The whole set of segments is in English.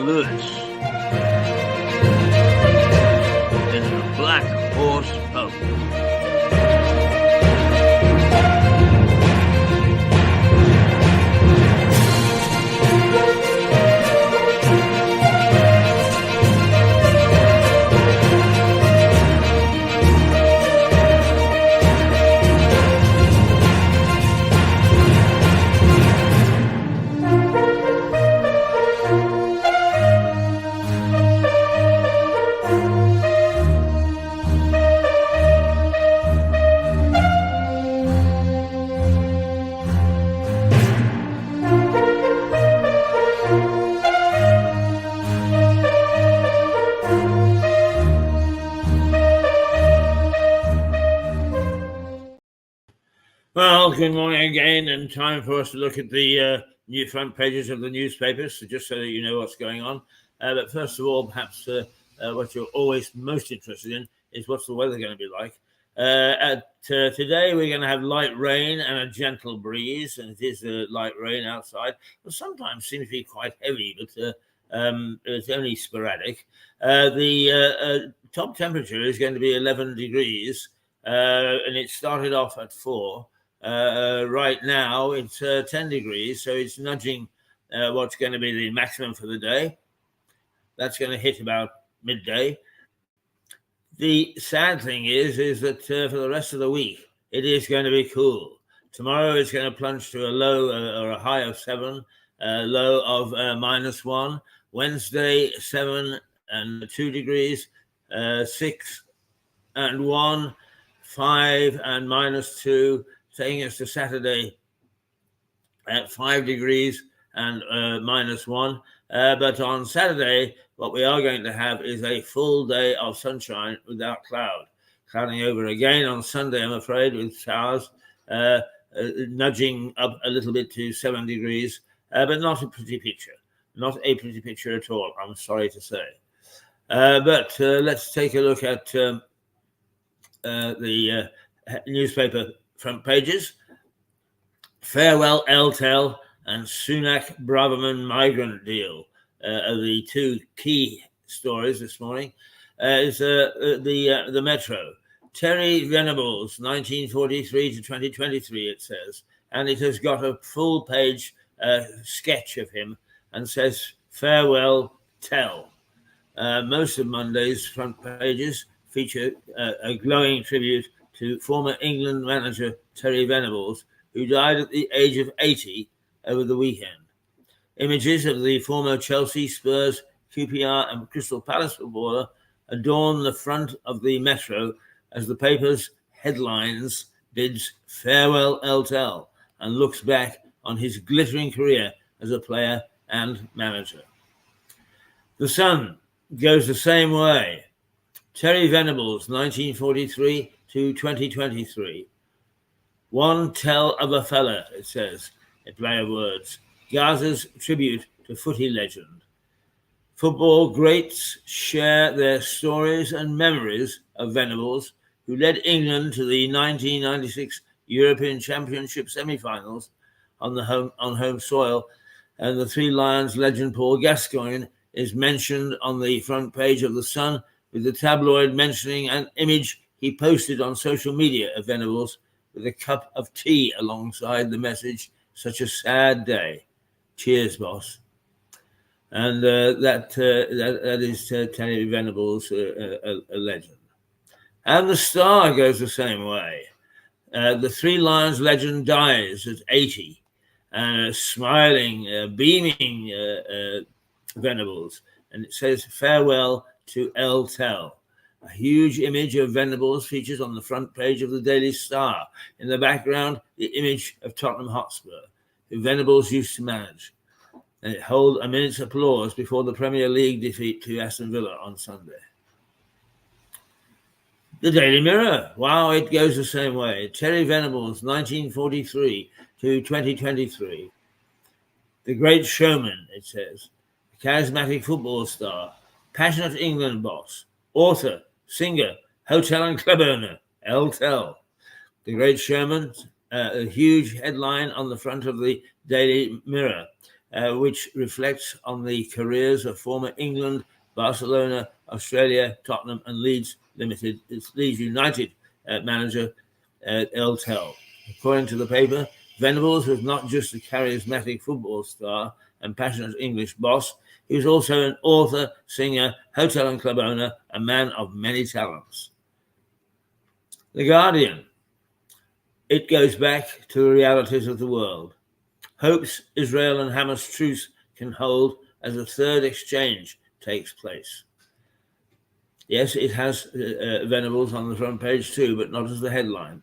Lewis in the Black Horse Pub. Well, good morning again, and time for us to look at the new front pages of the newspapers, just so that you know what's going on. But first of all, perhaps what you're always most interested in is what's the weather going to be like. Today, we're going to have light rain and a gentle breeze, and it is light rain outside. Well, sometimes seems to be quite heavy, but it's only sporadic. The top temperature is going to be 11 degrees, and it started off at 4. Right now it's 10 degrees, so it's nudging what's going to be the maximum for the day. That's going to hit about midday. The sad thing is that for the rest of the week it is going to be cool. Tomorrow it's going to plunge to a low or a high of 7, low of -1. Wednesday 7 and 2 degrees, 6 and 1, 5 and -2. Taking us to Saturday at 5 degrees and -1. But on Saturday, what we are going to have is a full day of sunshine without cloud. Clouding over again on Sunday, I'm afraid, with showers, nudging up a little bit to 7 degrees, but not a pretty picture. Not a pretty picture at all, I'm sorry to say. But let's take a look at the newspaper front pages. Farewell LTEL and Sunak Braverman migrant deal are the two key stories this morning. Is the Metro. Terry Venables, 1943 to 2023, it says, and it has got a full page sketch of him and says farewell Tell. Most of Monday's front pages feature a glowing tribute to former England manager Terry Venables, who died at the age of 80 over the weekend. Images of the former Chelsea, Spurs, QPR and Crystal Palace footballer adorn the front of the Metro as the paper's headlines bids farewell LTEL and looks back on his glittering career as a player and manager. The Sun goes the same way. Terry Venables, 1943 to 2023. One tell of a fella, it says, a play of words. Gaza's tribute to footy legend. Football greats share their stories and memories of Venables, who led England to the 1996 European Championship semi-finals on home soil, and the Three Lions legend Paul Gascoigne is mentioned on the front page of The Sun, with the tabloid mentioning an image he posted on social media of Venables with a cup of tea alongside the message, "Such a sad day. Cheers, boss." And that is Terry Venables, a legend. And the Star goes the same way. The Three Lions legend dies at 80, and a smiling, beaming Venables, and it says farewell to LTEL. A huge image of Venables features on the front page of the Daily Star. In the background, the image of Tottenham Hotspur, who Venables used to manage. And it holds a minute's applause before the Premier League defeat to Aston Villa on Sunday. The Daily Mirror. Wow, it goes the same way. Terry Venables, 1943 to 2023. The great showman, it says. A charismatic football star. Passionate England boss. Author. Singer. Hotel and club owner. LTEL. The great showman. A huge headline on the front of the Daily Mirror. which reflects on the careers of former England, Barcelona, Australia, Tottenham, and Leeds United manager Eltel. According to the paper, Venables was not just a charismatic football star and passionate English boss. He was also an author, singer, hotel and club owner, a man of many talents. The Guardian. It goes back to the realities of the world. Hopes Israel and Hamas truce can hold as a third exchange takes place. Yes, it has Venables on the front page too, but not as the headline.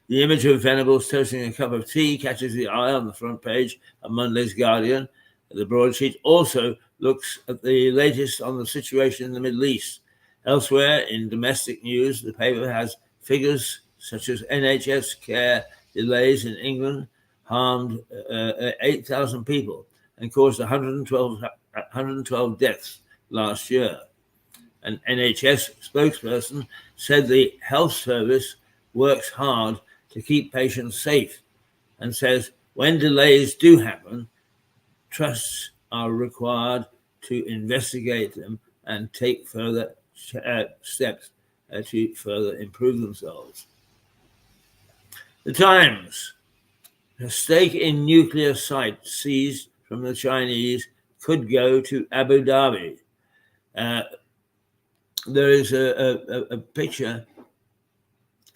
The image of Venables toasting a cup of tea catches the eye on the front page of Monday's Guardian. The broadsheet also looks at the latest on the situation in the Middle East. Elsewhere, in domestic news, the paper has figures such as NHS care delays in England harmed 8,000 people and caused 112 deaths last year. An NHS spokesperson said the health service works hard to keep patients safe and says when delays do happen, trusts are required to investigate them and take further steps to further improve themselves. The Times. A stake in nuclear site seized from the Chinese could go to Abu Dhabi. There is a picture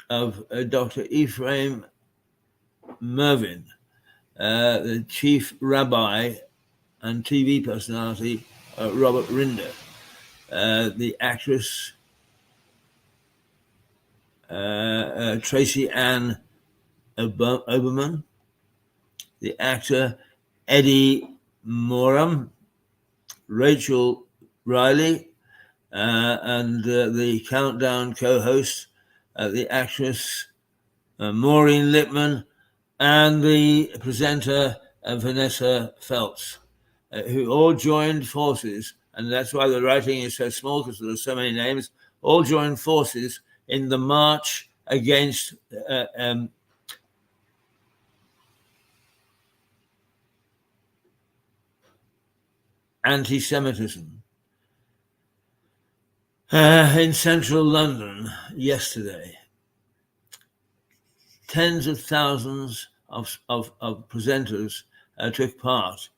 of Dr. Ephraim Mervyn, the chief rabbi and TV personality, Robert Rinder, the actress Tracy Ann Oberman, the actor Eddie Moram, Rachel Riley, and the Countdown co-host, the actress Maureen Lipman, and the presenter Vanessa Feltz, who all joined forces, and that's why the writing is so small because there are so many names, all joined forces in the march against anti-Semitism in central London yesterday. Tens of thousands of presenters took part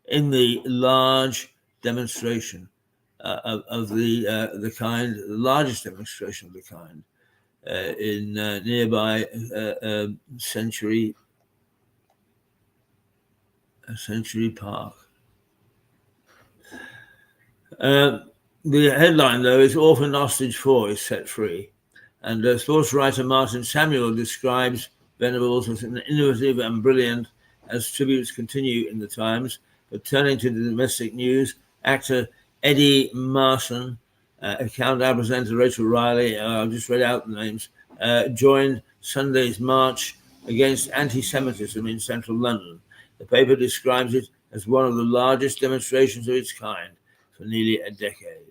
in the large demonstration of the kind, the largest demonstration of the kind in nearby Century Park. The headline, though, is Orphan Hostage 4 is set free. And sports writer Martin Samuel describes Venables as an innovative and brilliant as tributes continue in the Times. But turning to the domestic news, actor Eddie Marson, Countdown presenter Rachel Riley, I've just read out the names, joined Sunday's march against anti-Semitism in central London. The paper describes it as one of the largest demonstrations of its kind for nearly a decade.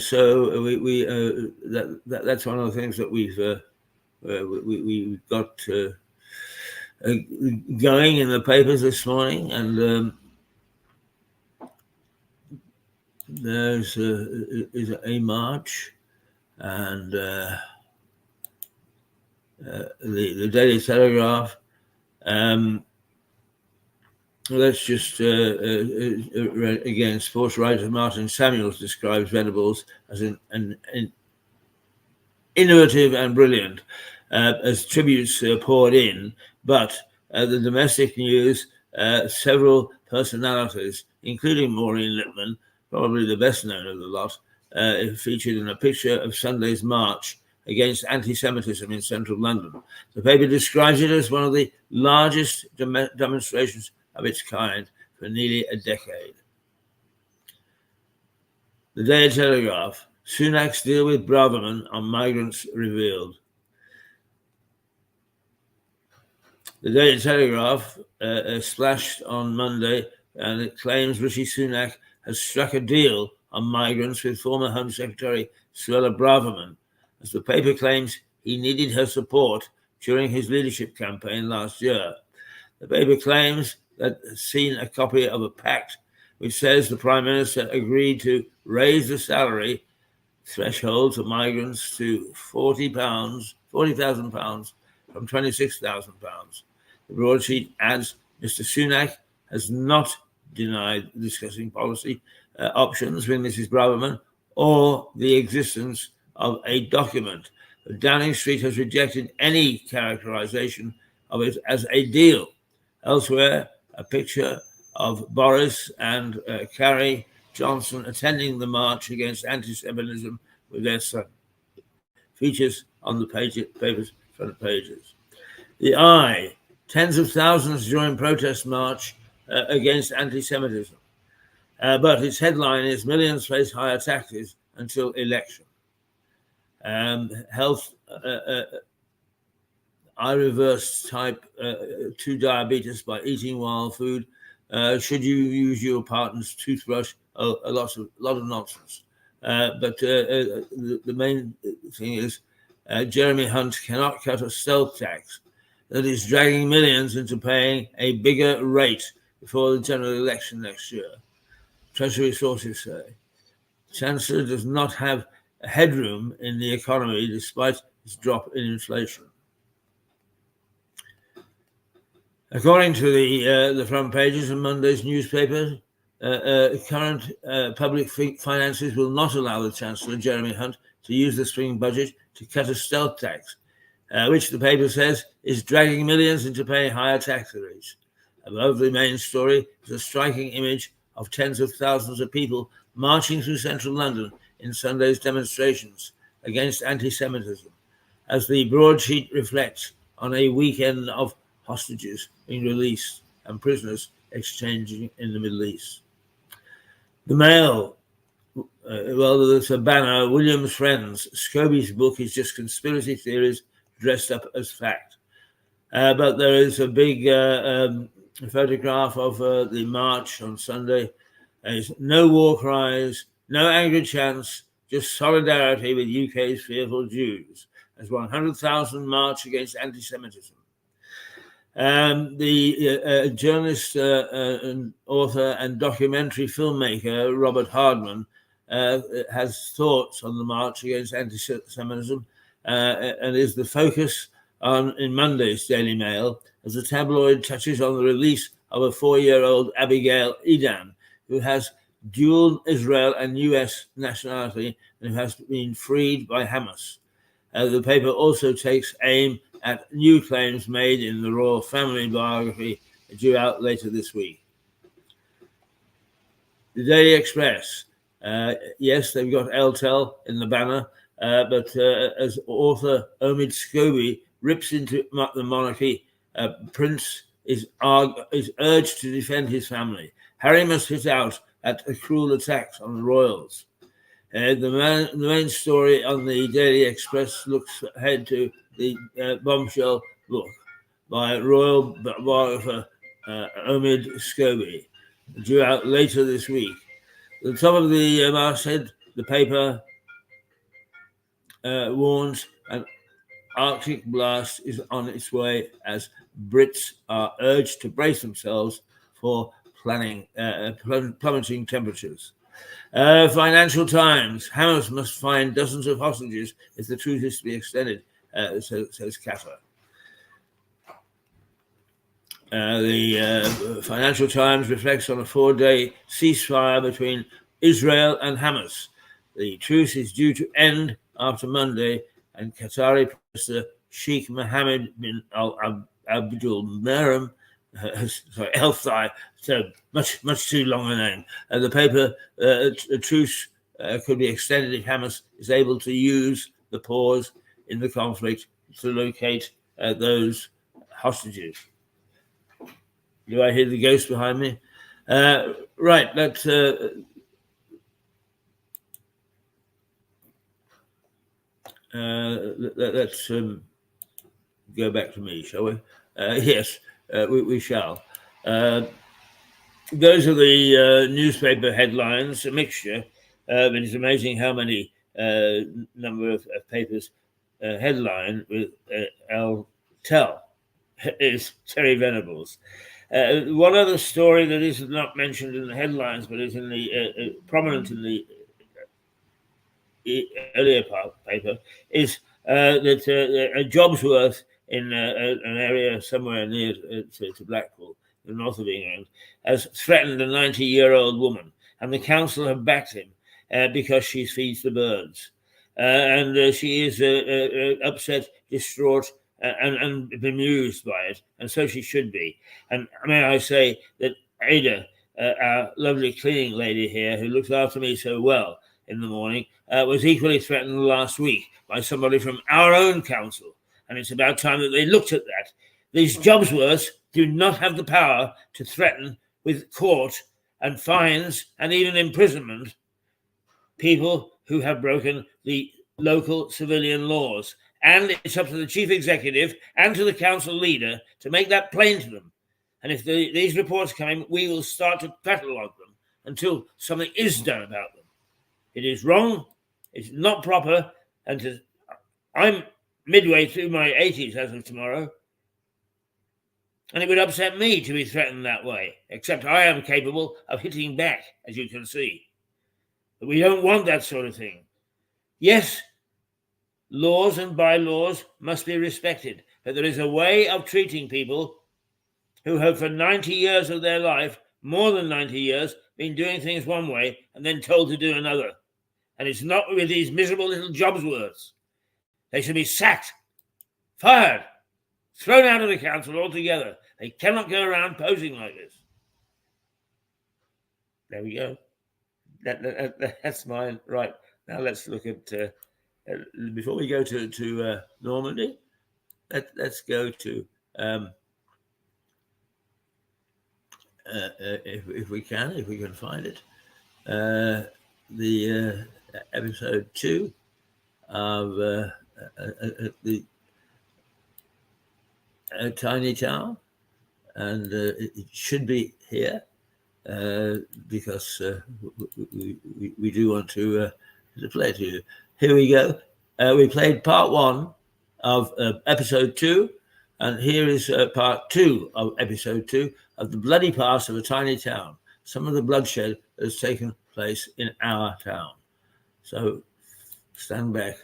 So that's one of the things that we've got going in the papers this morning, and there's a march, and the Daily Telegraph. Let's just, again, sports writer Martin Samuels describes Venables as an innovative and brilliant as tributes poured in. But the domestic news, several personalities, including Maureen Lipman, probably the best known of the lot, featured in a picture of Sunday's march against anti-Semitism in central London. The paper describes it as one of the largest demonstrations of its kind for nearly a decade. The Daily Telegraph, Sunak's deal with Braverman on migrants revealed. The Daily Telegraph splashed on Monday, and it claims Rishi Sunak has struck a deal on migrants with former Home Secretary Suella Braverman, as the paper claims he needed her support during his leadership campaign last year. The paper claims that it's seen a copy of a pact which says the Prime Minister agreed to raise the salary threshold for migrants to £40,000 from £26,000. The broadsheet adds Mr. Sunak has not denied discussing policy options with Mrs. Braverman or the existence of a document. But Downing Street has rejected any characterization of it as a deal. Elsewhere, a picture of Boris and Carrie Johnson attending the march against anti-Semitism with their son features on the paper's front pages. The Eye, tens of thousands join protest march against anti-Semitism. But its headline is millions face higher taxes until election. Health, I reverse type 2 diabetes by eating wild food. Should you use your partner's toothbrush? A lot of nonsense. But the main thing is Jeremy Hunt cannot cut a stealth tax that is dragging millions into paying a bigger rate before the general election next year. Treasury sources say. Chancellor does not have a headroom in the economy despite its drop in inflation. According to the front pages of Monday's newspaper, current public finances will not allow the Chancellor, Jeremy Hunt, to use the spring budget to cut a stealth tax, which the paper says is dragging millions into paying higher tax rates. Above the main story is a striking image of tens of thousands of people marching through central London in Sunday's demonstrations against anti-Semitism, as the broadsheet reflects on a weekend of hostages being released and prisoners exchanging in the Middle East. The Mail, there's a banner, William's Friends, Scobie's book is just conspiracy theories dressed up as fact. But there is a big photograph of the march on Sunday. There's no war cries, no angry chants, just solidarity with UK's fearful Jews, as 100,000 march against anti-Semitism. The journalist and author and documentary filmmaker Robert Hardman has thoughts on the march against anti-Semitism and is the focus in Monday's Daily Mail as the tabloid touches on the release of a 4-year-old Abigail Edan, who has dual Israel and US nationality and who has been freed by Hamas. The paper also takes aim at new claims made in the royal family biography due out later this week. The Daily Express. Yes, they've got Eltel in the banner, but as author Omid Scobie rips into the monarchy, Prince is urged to defend his family. Harry must hit out at a cruel attacks on the royals. The main story on the Daily Express looks ahead to the bombshell book by royal biographer Omid Scobie, due out later this week. At the top of the masthead, the paper warns an Arctic blast is on its way as Brits are urged to brace themselves for plummeting temperatures. Financial Times, Hamas must find dozens of hostages if the truce is to be extended, says Qatar. The Financial Times reflects on a 4-day ceasefire between Israel and Hamas. The truce is due to end after Monday, and Qatari Minister Sheikh Mohammed bin Abdul Meram, Elthai, so much too long a name. The paper, a truce could be extended if Hamas is able to use the pause in the conflict to locate those hostages. Do I hear the ghost behind me? Right, let's go back to me, shall we? Yes, we shall. Those are the newspaper headlines, a mixture, but it's amazing how many number of papers headline with tell is Terry Venables. One other story that is not mentioned in the headlines, but is in the prominent in the earlier paper, is that Jobsworth in an area somewhere near to Blackpool, the north of England, has threatened a 90-year-old woman, and the council have backed him because she feeds the birds. And she is upset, distraught, and bemused by it, and so she should be. And may I say that Ada, our lovely cleaning lady here, who looks after me so well in the morning, was equally threatened last week by somebody from our own council. And it's about time that they looked at that. These Jobsworths do not have the power to threaten with court and fines and even imprisonment people who have broken the local civilian laws. And it's up to the chief executive and to the council leader to make that plain to them. And if these reports come in, we will start to catalogue them until something is done about them. It is wrong, it's not proper, and I'm midway through my 80s as of tomorrow, and it would upset me to be threatened that way, except I am capable of hitting back, as you can see. But we don't want that sort of thing. Yes, laws and bylaws must be respected, but there is a way of treating people who have for 90 years of their life, more than 90 years, been doing things one way and then told to do another. And it's not with these miserable little Jobsworths. They should be sacked, fired, thrown out of the council altogether. They cannot go around posing like this. There we go. That's mine. Right. Now let's look at, before we go to Normandy, let's go to, if we can find it, the episode 2 of the tiny town, and it should be here because we do want to play it to you. Here we go. We played part 1 of episode 2, and here is part 2 of episode 2 of The Bloody Past of a Tiny Town. Some of the bloodshed that has taken place in our town. So stand back.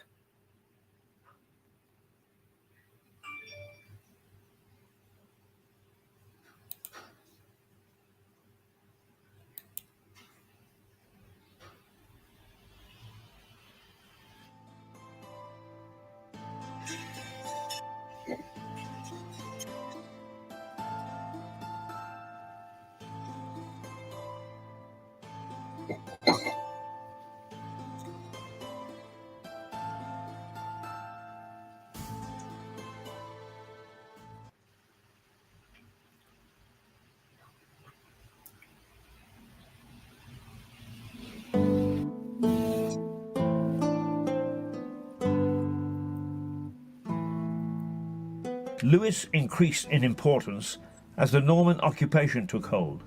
Lewes increased in importance as the Norman occupation took hold.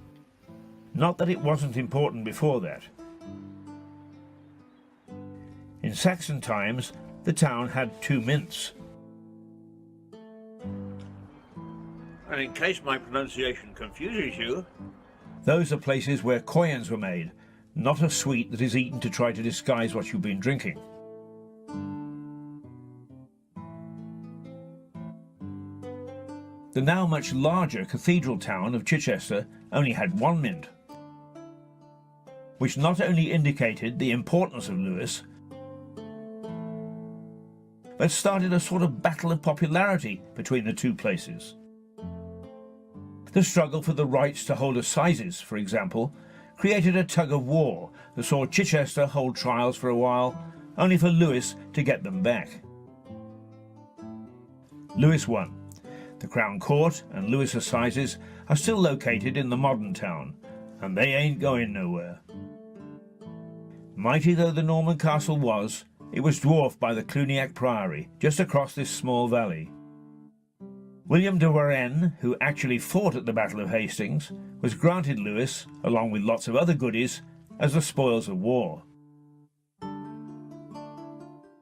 Not that it wasn't important before that. In Saxon times, the town had 2 mints. And in case my pronunciation confuses you, those are places where coins were made, not a sweet that is eaten to try to disguise what you've been drinking. The now much larger cathedral town of Chichester only had 1 mint, which not only indicated the importance of Lewes, but started a sort of battle of popularity between the 2 places. The struggle for the rights to hold assizes, for example, created a tug of war that saw Chichester hold trials for a while, only for Lewes to get them back. Lewes won. The Crown Court and Lewes Assizes are still located in the modern town, and they ain't going nowhere. Mighty though the Norman castle was, it was dwarfed by the Cluniac Priory, just across this small valley. William de Warenne, who actually fought at the Battle of Hastings, was granted Lewes, along with lots of other goodies, as the spoils of war.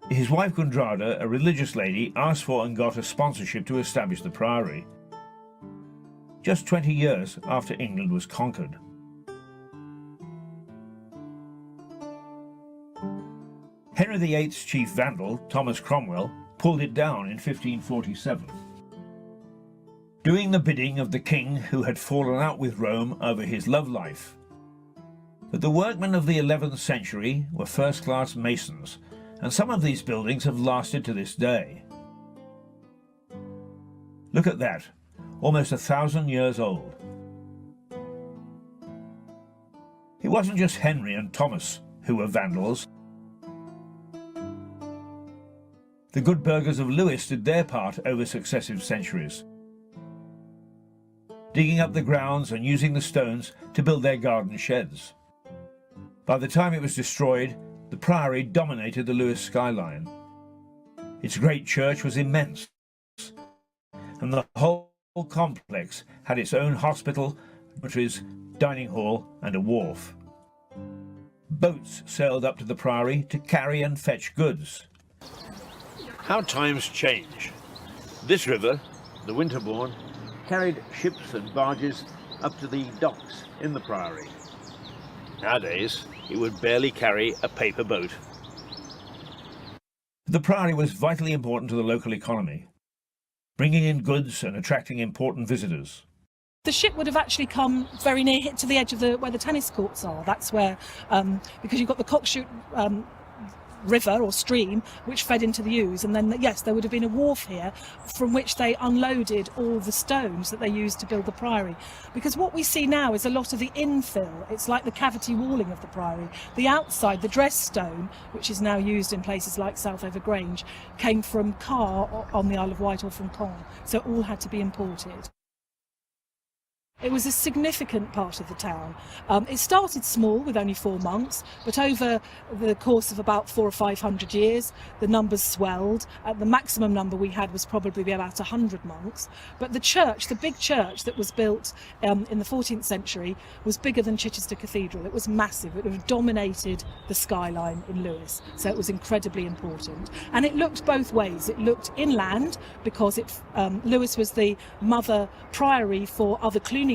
His wife Gundrada, a religious lady, asked for and got a sponsorship to establish the priory, just 20 years after England was conquered. Henry VIII's chief vandal, Thomas Cromwell, pulled it down in 1547. Doing the bidding of the king who had fallen out with Rome over his love life. But the workmen of the 11th century were first-class masons, and some of these buildings have lasted to this day. Look at that, almost 1,000 years old. It wasn't just Henry and Thomas who were vandals. The good burghers of Lewes did their part over successive centuries, digging up the grounds and using the stones to build their garden sheds. By the time it was destroyed, the priory dominated the Lewes skyline. Its great church was immense, and the whole complex had its own hospital, dormitories, dining hall, and a wharf. Boats sailed up to the priory to carry and fetch goods. How times change. This river, the Winterbourne, carried ships and barges up to the docks in the priory. Nowadays, it would barely carry a paper boat. The priory was vitally important to the local economy, bringing in goods and attracting important visitors. The ship would have actually come very near to the edge of where the tennis courts are. That's where, because you've got the Cockshoot river or stream which fed into the Ouse, and then yes, there would have been a wharf here from which they unloaded all the stones that they used to build the priory. Because what we see now is a lot of the infill. It's like the cavity walling of the priory. The outside, the dress stone, which is now used in places like Southover Grange, came from Carr on the Isle of Wight or from Caen, so it all had to be imported. It was a significant part of the town. It started small with only 4 monks, but over the course of about 400 or 500 years, the numbers swelled. The maximum number we had was probably about 100 monks. But the church, the big church that was built in the 14th century, was bigger than Chichester Cathedral. It was massive. It would have dominated the skyline in Lewes, so it was incredibly important. And it looked both ways. It looked inland because Lewes was the mother priory for other Cluniac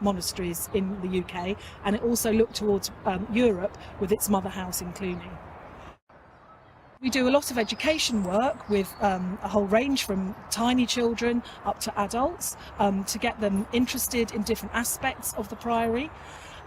monasteries in the UK, and it also looked towards Europe with its mother house in Cluny. We do a lot of education work with a whole range from tiny children up to adults to get them interested in different aspects of the priory.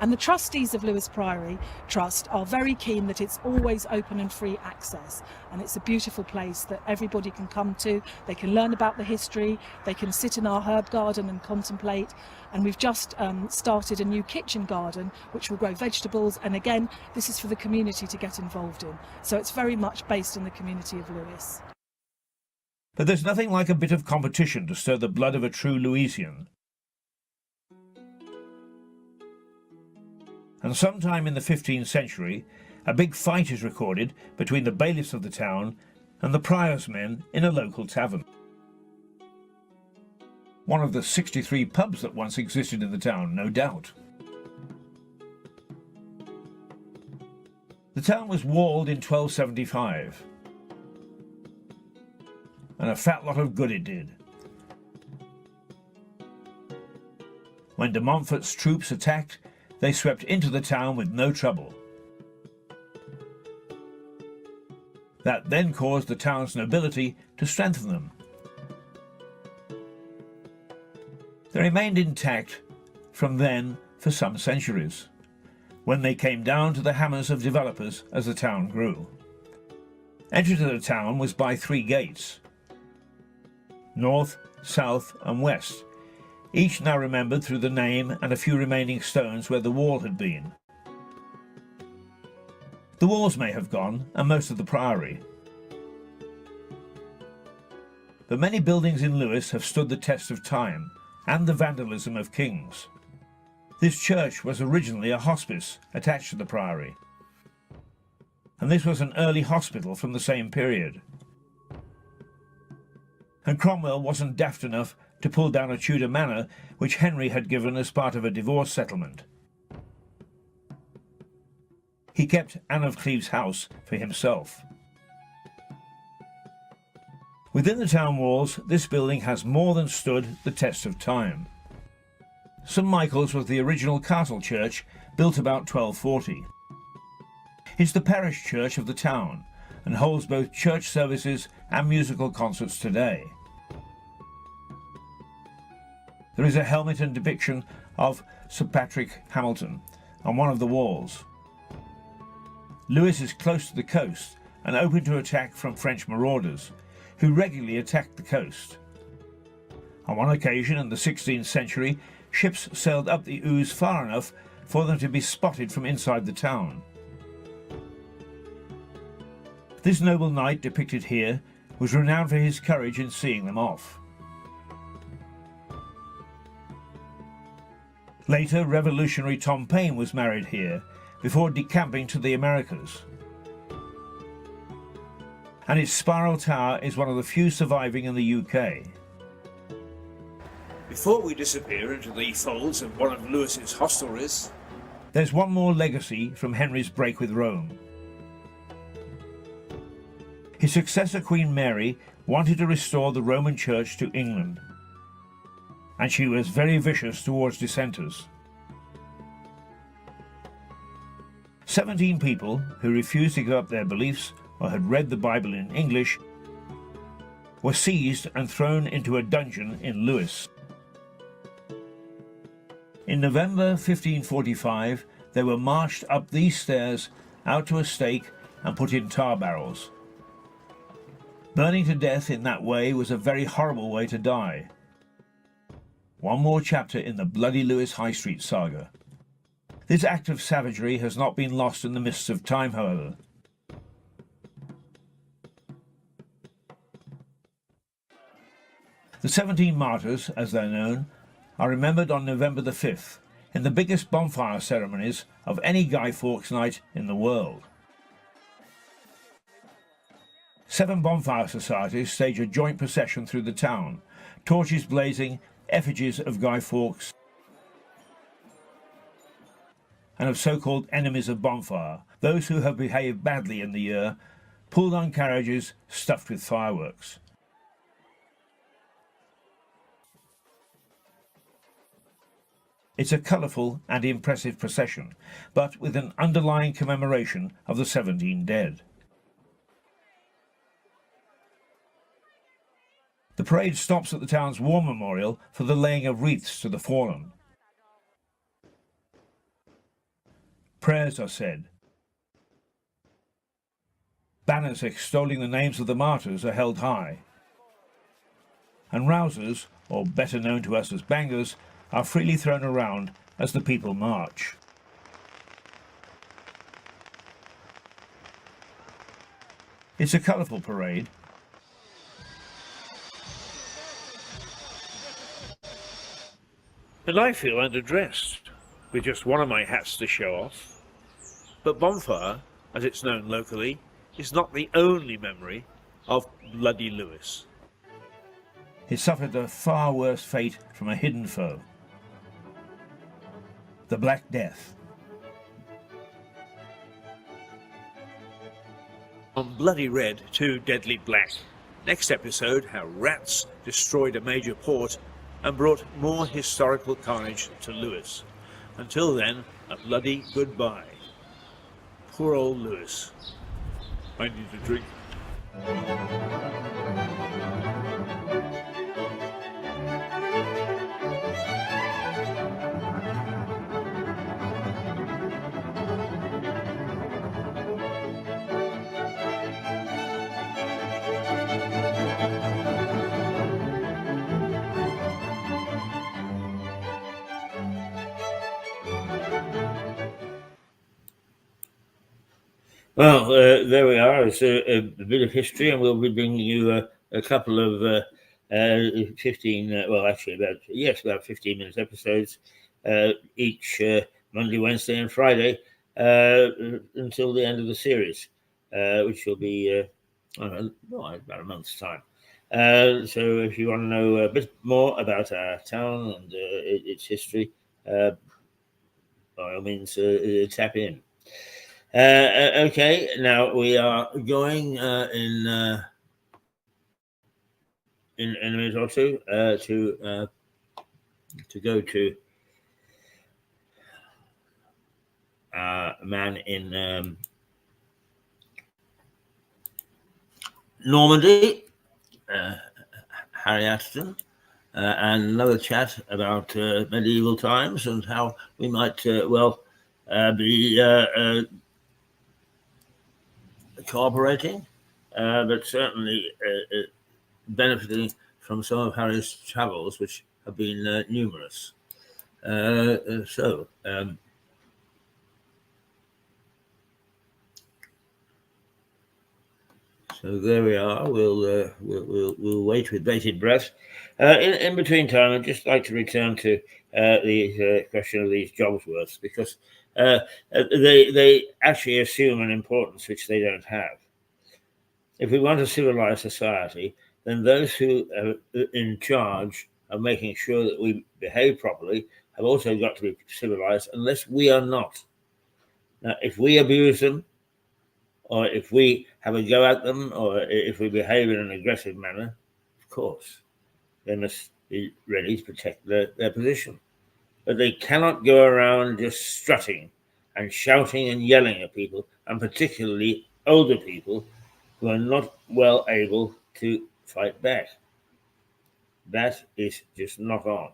And the trustees of Lewes Priory Trust are very keen that it's always open and free access. And it's a beautiful place that everybody can come to. They can learn about the history, they can sit in our herb garden and contemplate. And we've just started a new kitchen garden which will grow vegetables. And again, this is for the community to get involved in. So it's very much based in the community of Lewes. But there's nothing like a bit of competition to stir the blood of a true Lewesian. And sometime in the 15th century, a big fight is recorded between the bailiffs of the town and the prior's men in a local tavern. One of the 63 pubs that once existed in the town, no doubt. The town was walled in 1275, and a fat lot of good it did. When de Montfort's troops attacked, they swept into the town with no trouble. That then caused the town's nobility to strengthen them. They remained intact from then for some centuries, when they came down to the hammers of developers as the town grew. Entry to the town was by 3 gates, north, south and west, each now remembered through the name and a few remaining stones where the wall had been. The walls may have gone, and most of the priory. But many buildings in Lewes have stood the test of time and the vandalism of kings. This church was originally a hospice attached to the priory, and this was an early hospital from the same period. And Cromwell wasn't daft enough to pull down a Tudor manor which Henry had given as part of a divorce settlement. He kept Anne of Cleves' house for himself. Within the town walls, this building has more than stood the test of time. St Michael's was the original castle church, built about 1240. It's the parish church of the town and holds both church services and musical concerts today. There is a helmet and depiction of Sir Patrick Hamilton on one of the walls. Lewes is close to the coast and open to attack from French marauders, who regularly attacked the coast. On one occasion in the 16th century, ships sailed up the Ouse far enough for them to be spotted from inside the town. This noble knight depicted here was renowned for his courage in seeing them off. Later, revolutionary Tom Paine was married here before decamping to the Americas. And its spiral tower is one of the few surviving in the UK. Before we disappear into the folds of one of Lewis's hostelries, There's one more legacy from Henry's break with Rome. His successor, Queen Mary, wanted to restore the Roman Church to England, and she was very vicious towards dissenters. 17 people who refused to give up their beliefs or had read the Bible in English were seized and thrown into a dungeon in Lewes. In November 1545, they were marched up these stairs out to a stake and put in tar barrels. Burning to death in that way was a very horrible way to die. One more chapter in the bloody Lewes High Street saga. This act of savagery has not been lost in the mists of time, however. The 17 martyrs, as they're known, are remembered on November the 5th in the biggest bonfire ceremonies of any Guy Fawkes night in the world. 7 bonfire societies stage a joint procession through the town, torches blazing, effigies of Guy Fawkes and of so-called enemies of bonfire, those who have behaved badly in the year, pulled on carriages stuffed with fireworks. It's a colourful and impressive procession, but with an underlying commemoration of the 17 dead. The parade stops at the town's war memorial for the laying of wreaths to the fallen. Prayers are said. Banners extolling the names of the martyrs are held high. And rousers, or better known to us as bangers, are freely thrown around as the people march. It's a colourful parade. and I feel underdressed, with just one of my hats to show off. But bonfire, as it's known locally, is not the only memory of bloody Lewes. He suffered a far worse fate from a hidden foe. The Black Death. On Bloody Red to Deadly Black. Next episode, how rats destroyed a major port and brought more historical carnage to Lewes. Until then, a bloody goodbye. Poor old Lewes. I need a drink. Well, there we are. It's a bit of history, and we'll be bringing you a couple of 15, about 15 minute episodes each Monday, Wednesday, and Friday until the end of the series, which will be about a month's time. So if you want to know a bit more about our town and its history, by all means, tap in. Okay, now we are going in in a minute or two to go to a man in Normandy, Harry Atherton, and another chat about medieval times and how we might be cooperating, but certainly benefiting from some of Harry's travels, which have been numerous. So there we are. We'll wait with bated breath. In between time, I'd just like to return to the question of these jobs worths, because they actually assume an importance which they don't have. If we want a civilized society, then those who are in charge of making sure that we behave properly have also got to be civilized, unless we are not. Now, if we abuse them, or if we have a go at them, or if we behave in an aggressive manner, of course, they must be ready to protect their position. But they cannot go around just strutting and shouting and yelling at people, and particularly older people who are not well able to fight back. That is just not on.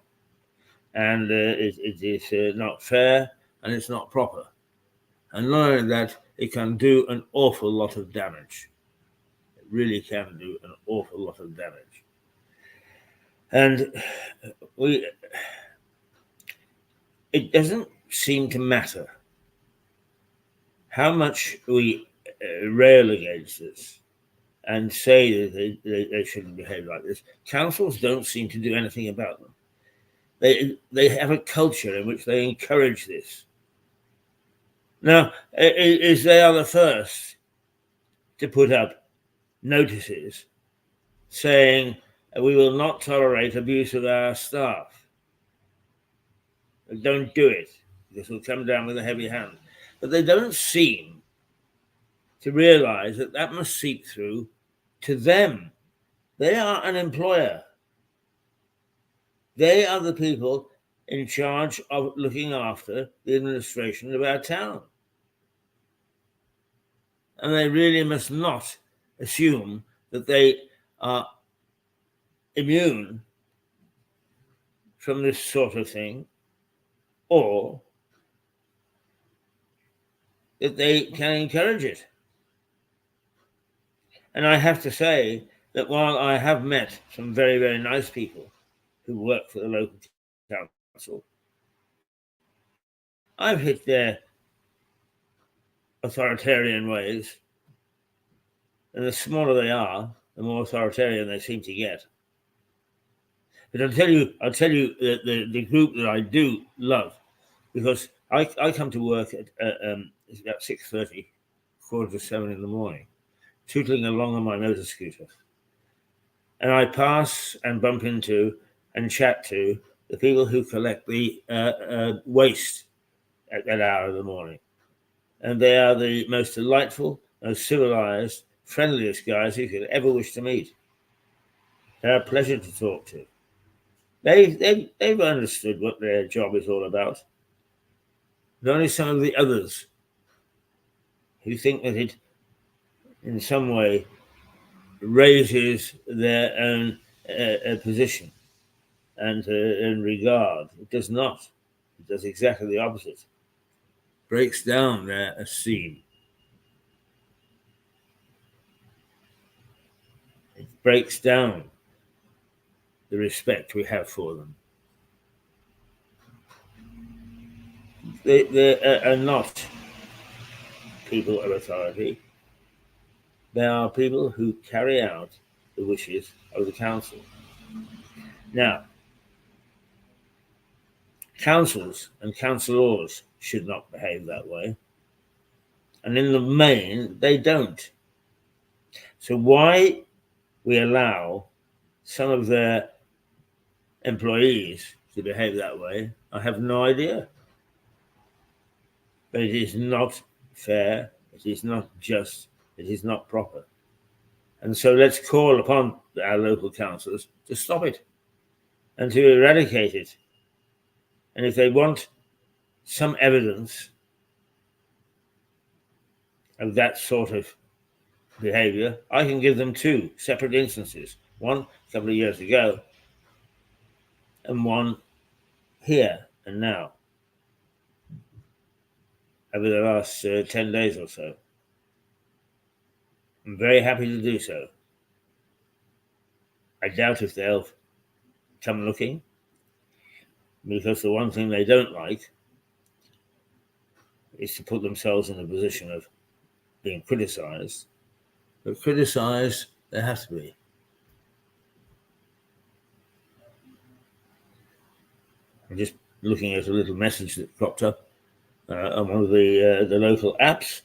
And it is not fair, and it's not proper. And not only that, it can do an awful lot of damage. It really can do an awful lot of damage. And it doesn't seem to matter how much we rail against this and say that they shouldn't behave like this. Councils don't seem to do anything about them. They have a culture in which they encourage this. Now, is they are the first to put up notices saying we will not tolerate abuse of our staff. Don't do it, because we'll come down with a heavy hand. But they don't seem to realize that that must seep through to them. They are an employer. They are the people in charge of looking after the administration of our town. And they really must not assume that they are immune from this sort of thing, or that they can encourage it. And I have to say that while I have met some very, very nice people who work for the local council, I've hit their authoritarian ways, and the smaller they are, the more authoritarian they seem to get. But I'll tell you the group that I do love, because I come to work at it's about 6:30, 6:45 in the morning, tootling along on my motor scooter, and I pass and bump into and chat to the people who collect the waste at that hour of the morning, and they are the most delightful, most civilized, friendliest guys you could ever wish to meet. They're a pleasure to talk to. They've understood what their job is all about. But only some of the others who think that it, in some way, raises their own position and regard. It does not. It does exactly the opposite. Breaks down their esteem. It breaks down the respect we have for them. They are not people of authority. They are people who carry out the wishes of the council. Now, councils and councillors should not behave that way. And in the main, they don't. So why we allow some of their employees to behave that way, I have no idea. But it is not fair, it is not just, it is not proper. And so let's call upon our local councillors to stop it and to eradicate it. And if they want some evidence of that sort of behaviour, I can give them two separate instances. One a couple of years ago and one here and now, over the last 10 days or so. I'm very happy to do so. I doubt if they'll come looking, because the one thing they don't like is to put themselves in a position of being criticised. But criticised, there has to be. I'm just looking at a little message that cropped up on one of the local apps,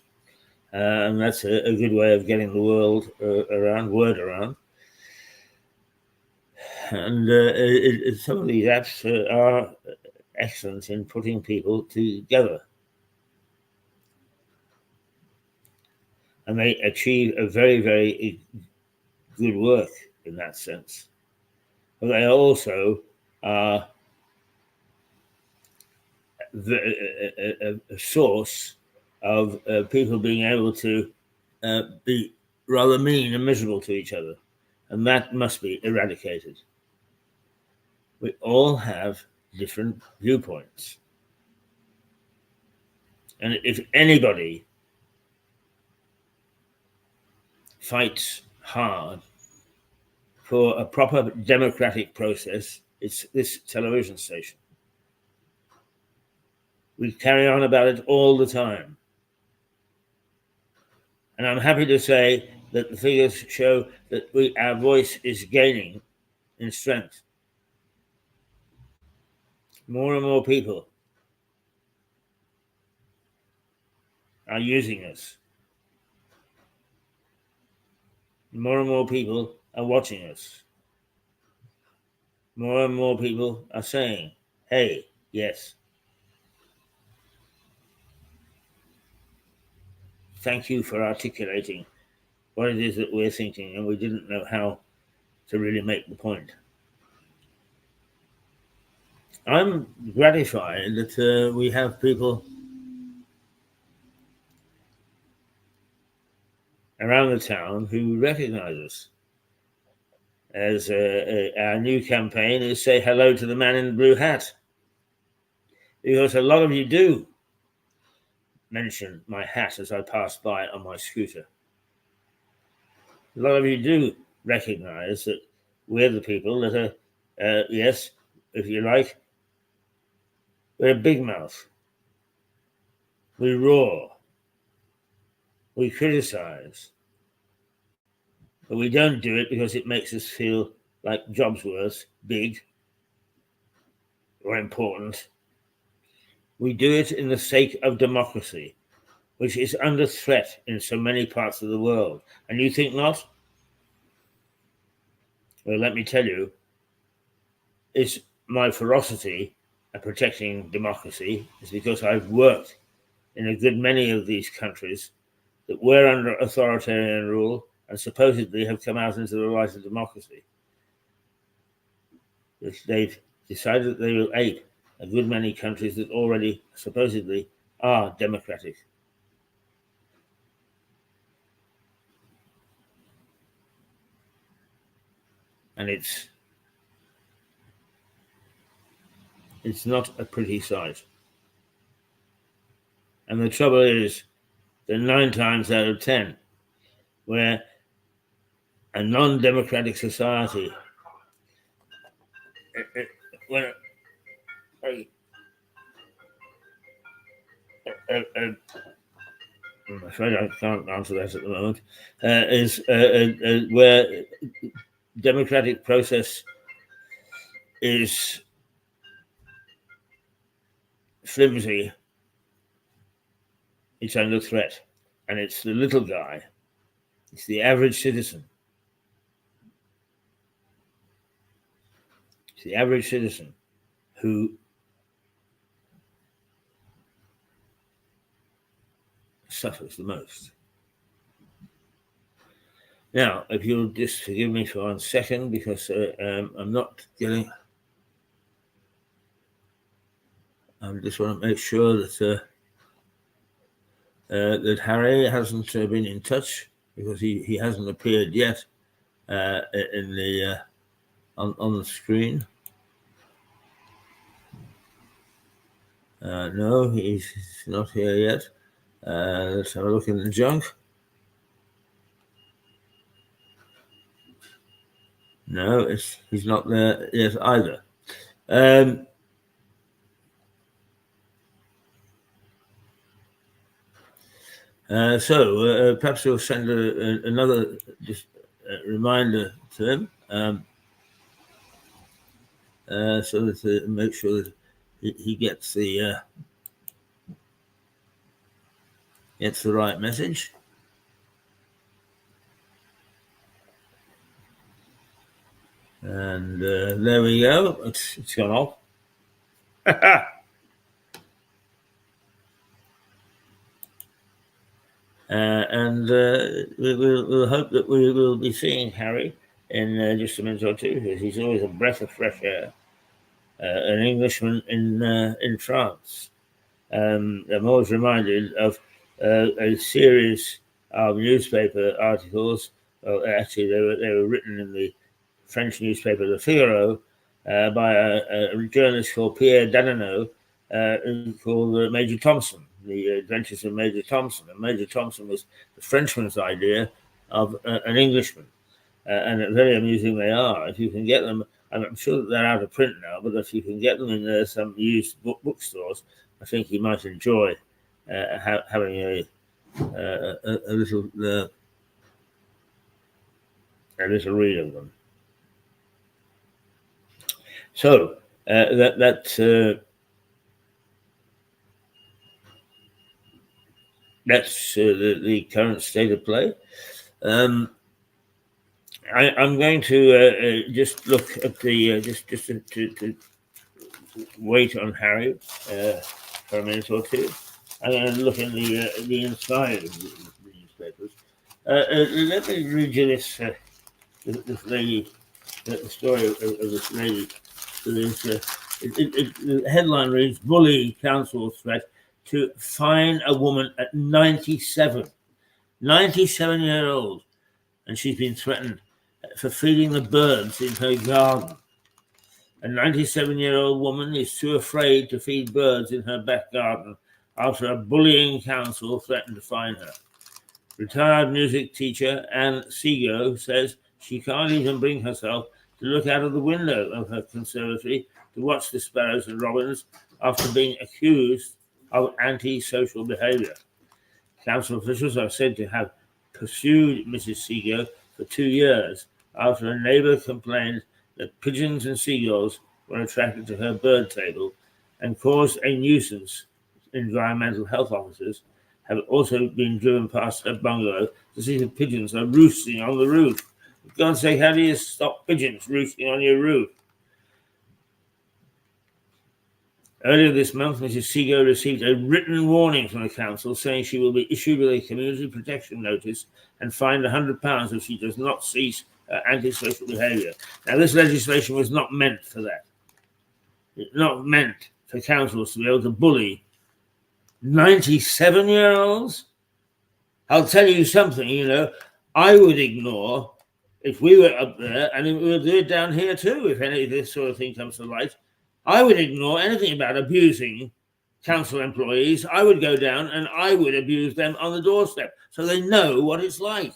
and that's a good way of getting the word around. And some of these apps are excellent in putting people together, and they achieve a very, very good work in that sense. But they also are a source of people being able to be rather mean and miserable to each other, and that must be eradicated. We all have different viewpoints, and if anybody fights hard for a proper democratic process, it's this television station. We carry on about it all the time. And I'm happy to say that the figures show that our voice is gaining in strength. More and more people are using us. More and more people are watching us. More and more people are saying, hey, yes. Thank you for articulating what it is that we're thinking, and we didn't know how to really make the point. I'm gratified that we have people around the town who recognize us. As our new campaign is say hello to the man in the blue hat, because a lot of you do mention my hat as I pass by on my scooter. A lot of you do recognize that we're the people that are, yes, if you like, we're a big mouth. We roar. We criticize. But we don't do it because it makes us feel like Jobsworth, big or important. We do it in the sake of democracy, which is under threat in so many parts of the world. And you think not? Well, let me tell you, it's my ferocity at protecting democracy is because I've worked in a good many of these countries that were under authoritarian rule and supposedly have come out into the light of democracy. They've decided that they will ape a good many countries that already supposedly are democratic. And it's not a pretty sight. And the trouble is that 9 times out of 10, where a non-democratic society, I'm afraid I can't answer that at the moment, is where democratic process is flimsy, it's under threat. And it's the little guy, it's the average citizen. It's the average citizen who suffers the most. Now, if you'll just forgive me for 1 second, because I'm not getting. I just want to make sure that that Harry hasn't been in touch, because he hasn't appeared yet in the on the screen. No, he's not here yet. Let's have a look in the junk. No, he's not there yet either. So perhaps we'll send another just reminder to him, so that to make sure that he gets the right message. And there we go. It's gone off. And we'll hope that we will be seeing Harry in just a minute or two, because he's always a breath of fresh air. An Englishman in France. I'm always reminded of a series of newspaper articles. Well, actually, they were written in the French newspaper Le Figaro by a journalist called Pierre Danino, called Major Thompson, the Adventures of Major Thompson. And Major Thompson was the Frenchman's idea of an Englishman. And very amusing they are. If you can get them, I'm sure that they're out of print now, but if you can get them in some used bookstores, I think you might enjoy having a little read of them. So that's the current state of play. I'm going to just look at the just to wait on Harry for a minute or two. I'm going to look in the inside of the newspapers. Let me read you this lady, the story of this lady. The headline reads: "Bully council threat to fine a woman at 97, 97-year-old, and she's been threatened for feeding the birds in her garden. A 97-year-old woman is too afraid to feed birds in her back garden after a bullying council threatened to fine her. Retired music teacher Anne Seago says she can't even bring herself to look out of the window of her conservatory to watch the sparrows and robins after being accused of anti-social behaviour. Council officials are said to have pursued Mrs. Seago for 2 years after a neighbour complained that pigeons and seagulls were attracted to her bird table and caused a nuisance. Environmental health officers have also been driven past her bungalow to see the pigeons are roosting on the roof. For God's sake, how do you stop pigeons roosting on your roof? Earlier this month, Mrs. Seago received a written warning from the council saying she will be issued with a community protection notice and fined £100 if she does not cease antisocial behaviour. Now, this legislation was not meant for that. It's not meant for councils to be able to bully 97-year-olds. I'll tell you something, I would ignore, if we were up there, and we'll do it down here too, if any of this sort of thing comes to light, I would ignore anything about abusing council employees. I would go down and I would abuse them on the doorstep so they know what it's like.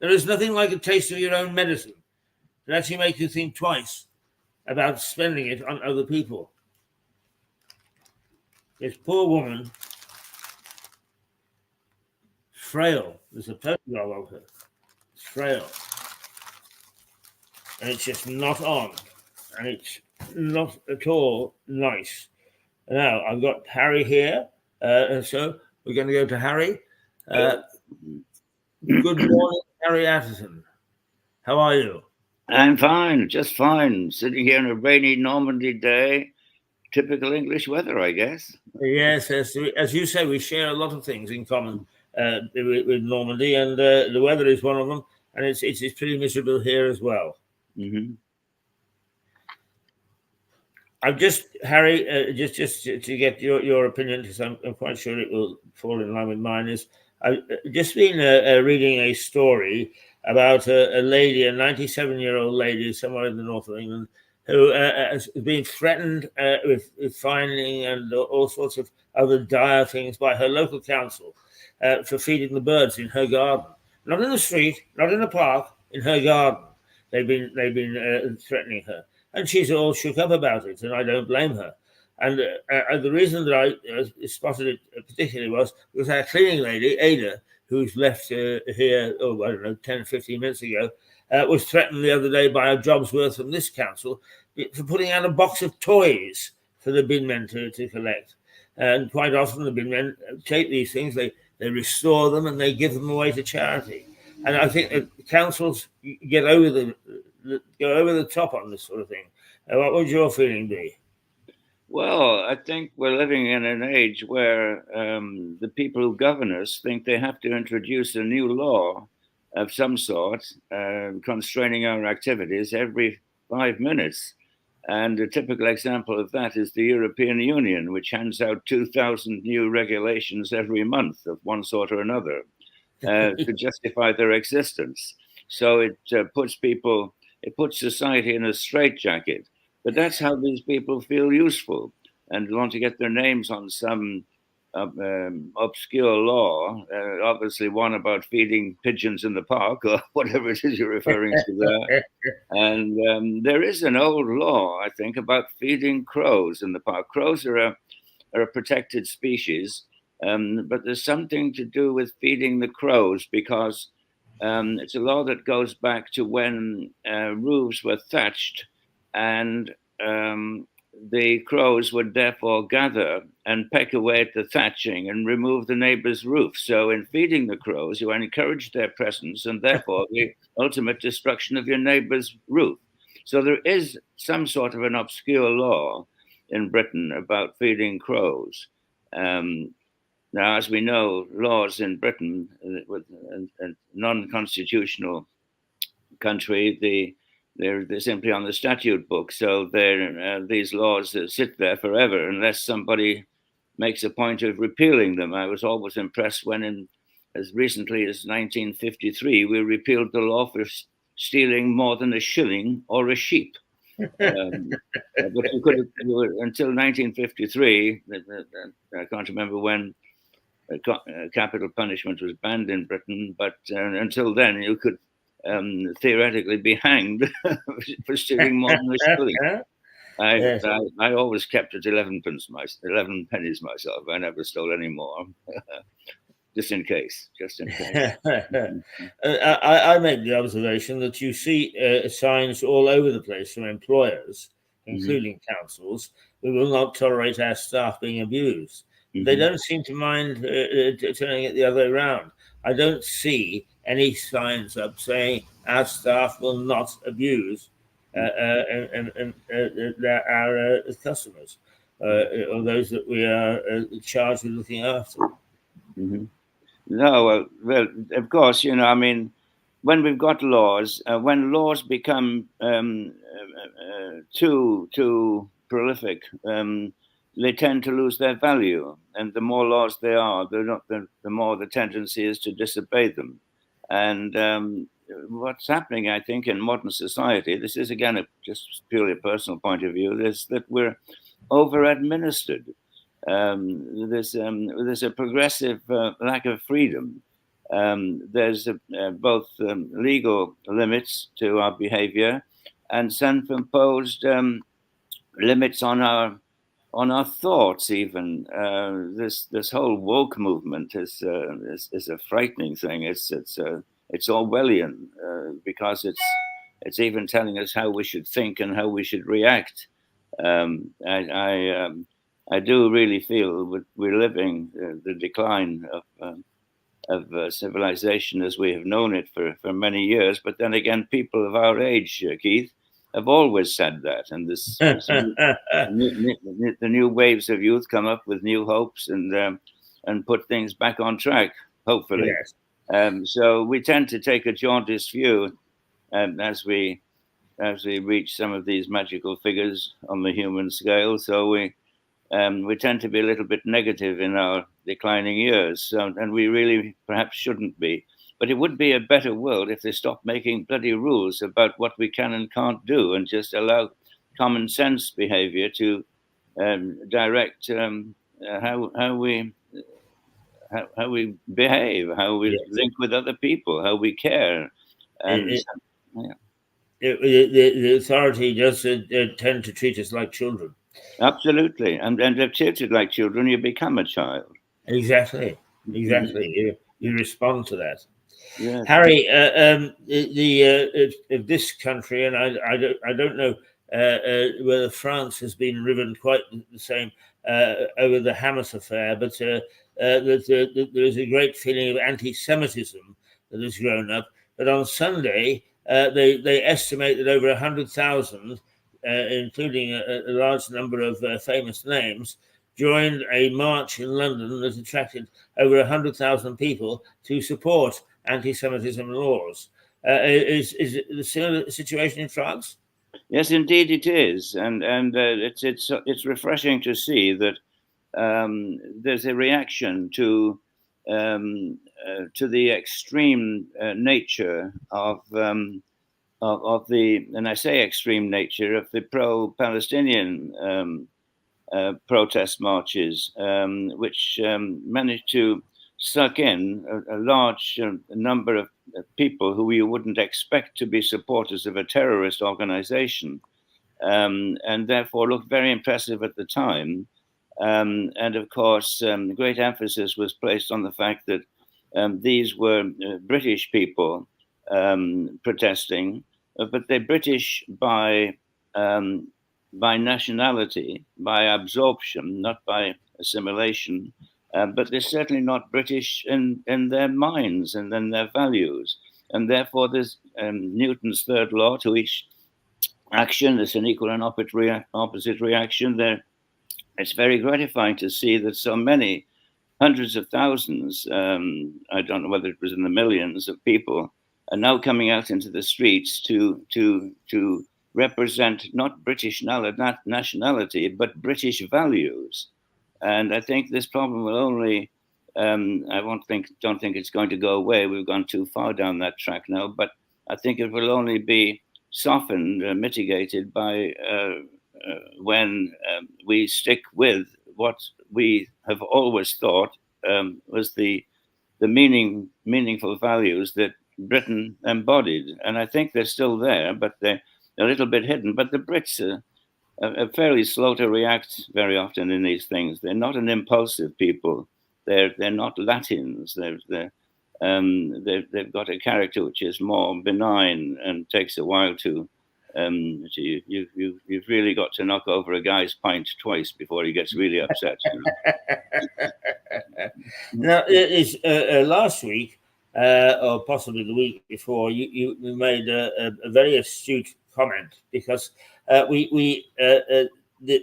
There is nothing like a taste of your own medicine that actually makes you think twice about spending it on other people. This poor woman, frail. There's a photograph of her. It's frail. And it's just not on. And it's not at all nice. Now, I've got Harry here. And so we're going to go to Harry. Good morning, Harry Atherton. How are you? I'm fine, just fine. Sitting here on a rainy Normandy day. Typical English weather, I guess. Yes, as you say, we share a lot of things in common with Normandy, and the weather is one of them. and it's pretty miserable here as well. Mm-hmm. I'm just, Harry, just to get your opinion, because I'm quite sure it will fall in line with mine. Is I've just been reading a story about a lady, a 97-year-old lady somewhere in the north of England, who has been threatened with fining and all sorts of other dire things by her local council for feeding the birds in her garden. Not in the street, not in the park, in her garden. They've been threatening her, and she's all shook up about it, and I don't blame her. And the reason that I spotted it particularly was because our cleaning lady, Ada, who's left here, oh, I don't know, 10, 15 minutes ago, was threatened the other day by a job's worth from this council for putting out a box of toys for the bin men to collect. And quite often the bin men take these things, they restore them, and they give them away to charity. And I think that councils go over the top on this sort of thing. What would your feeling be? Well, I think we're living in an age where the people who govern us think they have to introduce a new law of some sort, constraining our activities every 5 minutes. And a typical example of that is the European Union, which hands out 2,000 new regulations every month of one sort or another to justify their existence. So it puts society in a straitjacket. But that's how these people feel useful and want to get their names on some obscure law, obviously one about feeding pigeons in the park or whatever it is you're referring to there. And there is an old law, I think, about feeding crows in the park. Crows are a protected species, but there's something to do with feeding the crows because it's a law that goes back to when roofs were thatched, and the crows would therefore gather and peck away at the thatching and remove the neighbor's roof. So in feeding the crows, you encourage their presence and therefore the ultimate destruction of your neighbor's roof. So there is some sort of an obscure law in Britain about feeding crows. Now, as we know, laws in Britain, with a non-constitutional country, they're simply on the statute book. So these laws sit there forever unless somebody makes a point of repealing them. I was always impressed when, as recently as 1953, we repealed the law for stealing more than a shilling or a sheep. But you could until 1953. I can't remember when capital punishment was banned in Britain, but until then, you could theoretically be hanged for stealing more than a shilling. I always kept it 11 pennies myself. I never stole any more, just in case. I make the observation that you see signs all over the place from employers, including councils, who will not tolerate our staff being abused. They don't seem to mind turning it the other way around. I don't see any signs up saying our staff will not abuse our customers or those that we are charged with looking after. No, well, of course, I mean, when we've got laws, when laws become too prolific, they tend to lose their value, and the more laws there are, the more the tendency is to disobey them. And what's happening, I think, in modern society, this is again just purely a personal point of view, is that we're over-administered. There's a progressive lack of freedom. There's both legal limits to our behavior and self-imposed limits on our thoughts. Even this whole woke movement is a frightening thing. It's Orwellian because it's even telling us how we should think and how we should react. I do really feel we're living the decline of civilization as we have known it for many years. But then again, people of our age, Keith, have always said that. And the new waves of youth come up with new hopes and put things back on track, hopefully. So we tend to take a jaundiced view as we reach some of these magical figures on the human scale. So we tend to be a little bit negative in our declining years, and we really perhaps shouldn't be. But it would be a better world if they stopped making bloody rules about what we can and can't do, and just allow common sense behavior to direct how we behave, how we link with other people, how we care, and the authority does tend to treat us like children. Absolutely, and if treated like children, you become a child. Exactly. You respond to that. Yes. Harry, if this country, and I don't know whether France has been riven quite the same over the Hamas affair, but there is a great feeling of anti-Semitism that has grown up. But on Sunday, they estimate that over 100,000, including a large number of famous names, joined a march in London that attracted over 100,000 people to support anti-Semitism laws. Is the similar situation in France? Yes, indeed it is, and it's refreshing to see that there's a reaction to the extreme nature of the, and I say extreme nature, of the pro-Palestinian protest marches, which managed to suck in a large number of people who you wouldn't expect to be supporters of a terrorist organization, and therefore looked very impressive at the time. And of course, great emphasis was placed on the fact that these were British people protesting, but they're British by nationality, by absorption, not by assimilation. But they're certainly not British in their minds and in their values. And therefore, there's Newton's third law: to each action, there's an equal and opposite reaction. There, it's very gratifying to see that so many hundreds of thousands, I don't know whether it was in the millions of people, are now coming out into the streets to represent not British nationality, but British values. And I think this problem will only, don't think it's going to go away. We've gone too far down that track now, but I think it will only be softened, mitigated by when we stick with what we have always thought was the meaningful values that Britain embodied. And I think they're still there, but they're a little bit hidden. But the Brits are fairly slow to react very often in these things. They're not an impulsive people. They're not Latins. They've got a character which is more benign and takes a while to. You've really got to knock over a guy's pint twice before he gets really upset. You know? Now, last week, or possibly the week before, you made a very astute comment, because the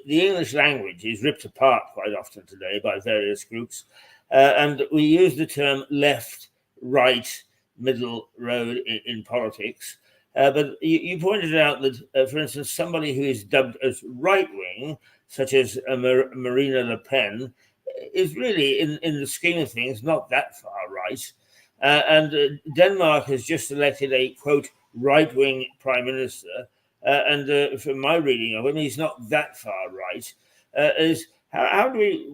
English language is ripped apart quite often today by various groups, and we use the term left, right, middle road in politics. But you pointed out that, for instance, somebody who is dubbed as right-wing, such as Marine Le Pen, is really, in the scheme of things, not that far right. And Denmark has just elected a, quote, right-wing prime minister. And from my reading of him, he's not that far right. How do we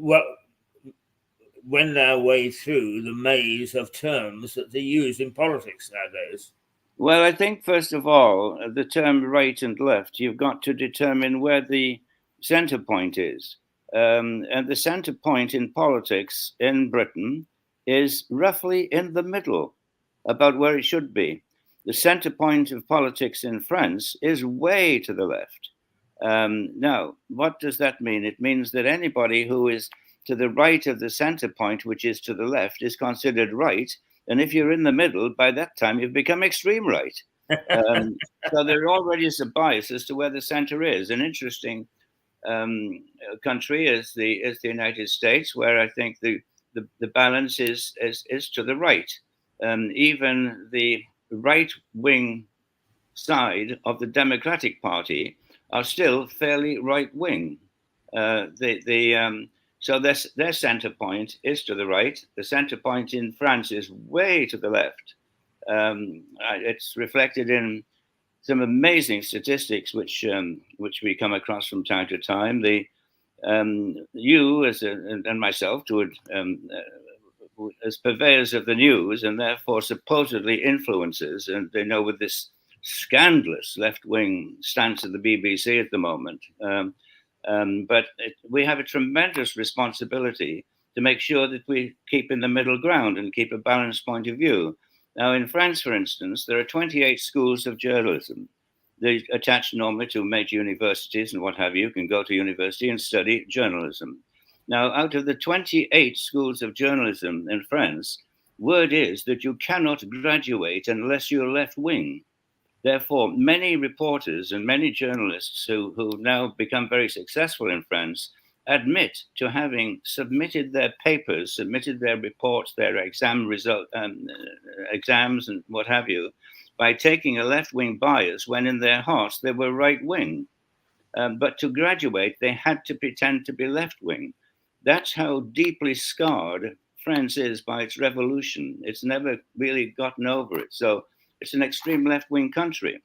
wend our way through the maze of terms that they use in politics nowadays? Well, I think, first of all, the term right and left, you've got to determine where the center point is. And the center point in politics in Britain is roughly in the middle, about where it should be. The center point of politics in France is way to the left. Now, what does that mean? It means that anybody who is to the right of the center point, which is to the left, is considered right. And if you're in the middle, by that time, you've become extreme right. So there already is a bias as to where the center is. An interesting country is the United States, where I think the balance is to the right. even the right-wing side of the Democratic Party are still fairly right-wing. So their center point is to the right. The center point in France is way to the left. It's reflected in some amazing statistics which we come across from time to time. You and myself as purveyors of the news, and therefore supposedly influencers, and they know with this scandalous left-wing stance of the BBC at the moment. But we have a tremendous responsibility to make sure that we keep in the middle ground and keep a balanced point of view. Now, in France, for instance, there are 28 schools of journalism. They attach normally to major universities and what have you. You can go to university and study journalism. Now, out of the 28 schools of journalism in France, word is that you cannot graduate unless you're left-wing. Therefore, many reporters and many journalists who now become very successful in France admit to having submitted their papers, submitted their reports, their exams and what have you, by taking a left-wing bias when in their hearts they were right-wing. But to graduate, they had to pretend to be left-wing. That's how deeply scarred France is by its revolution. It's never really gotten over it. So it's an extreme left-wing country.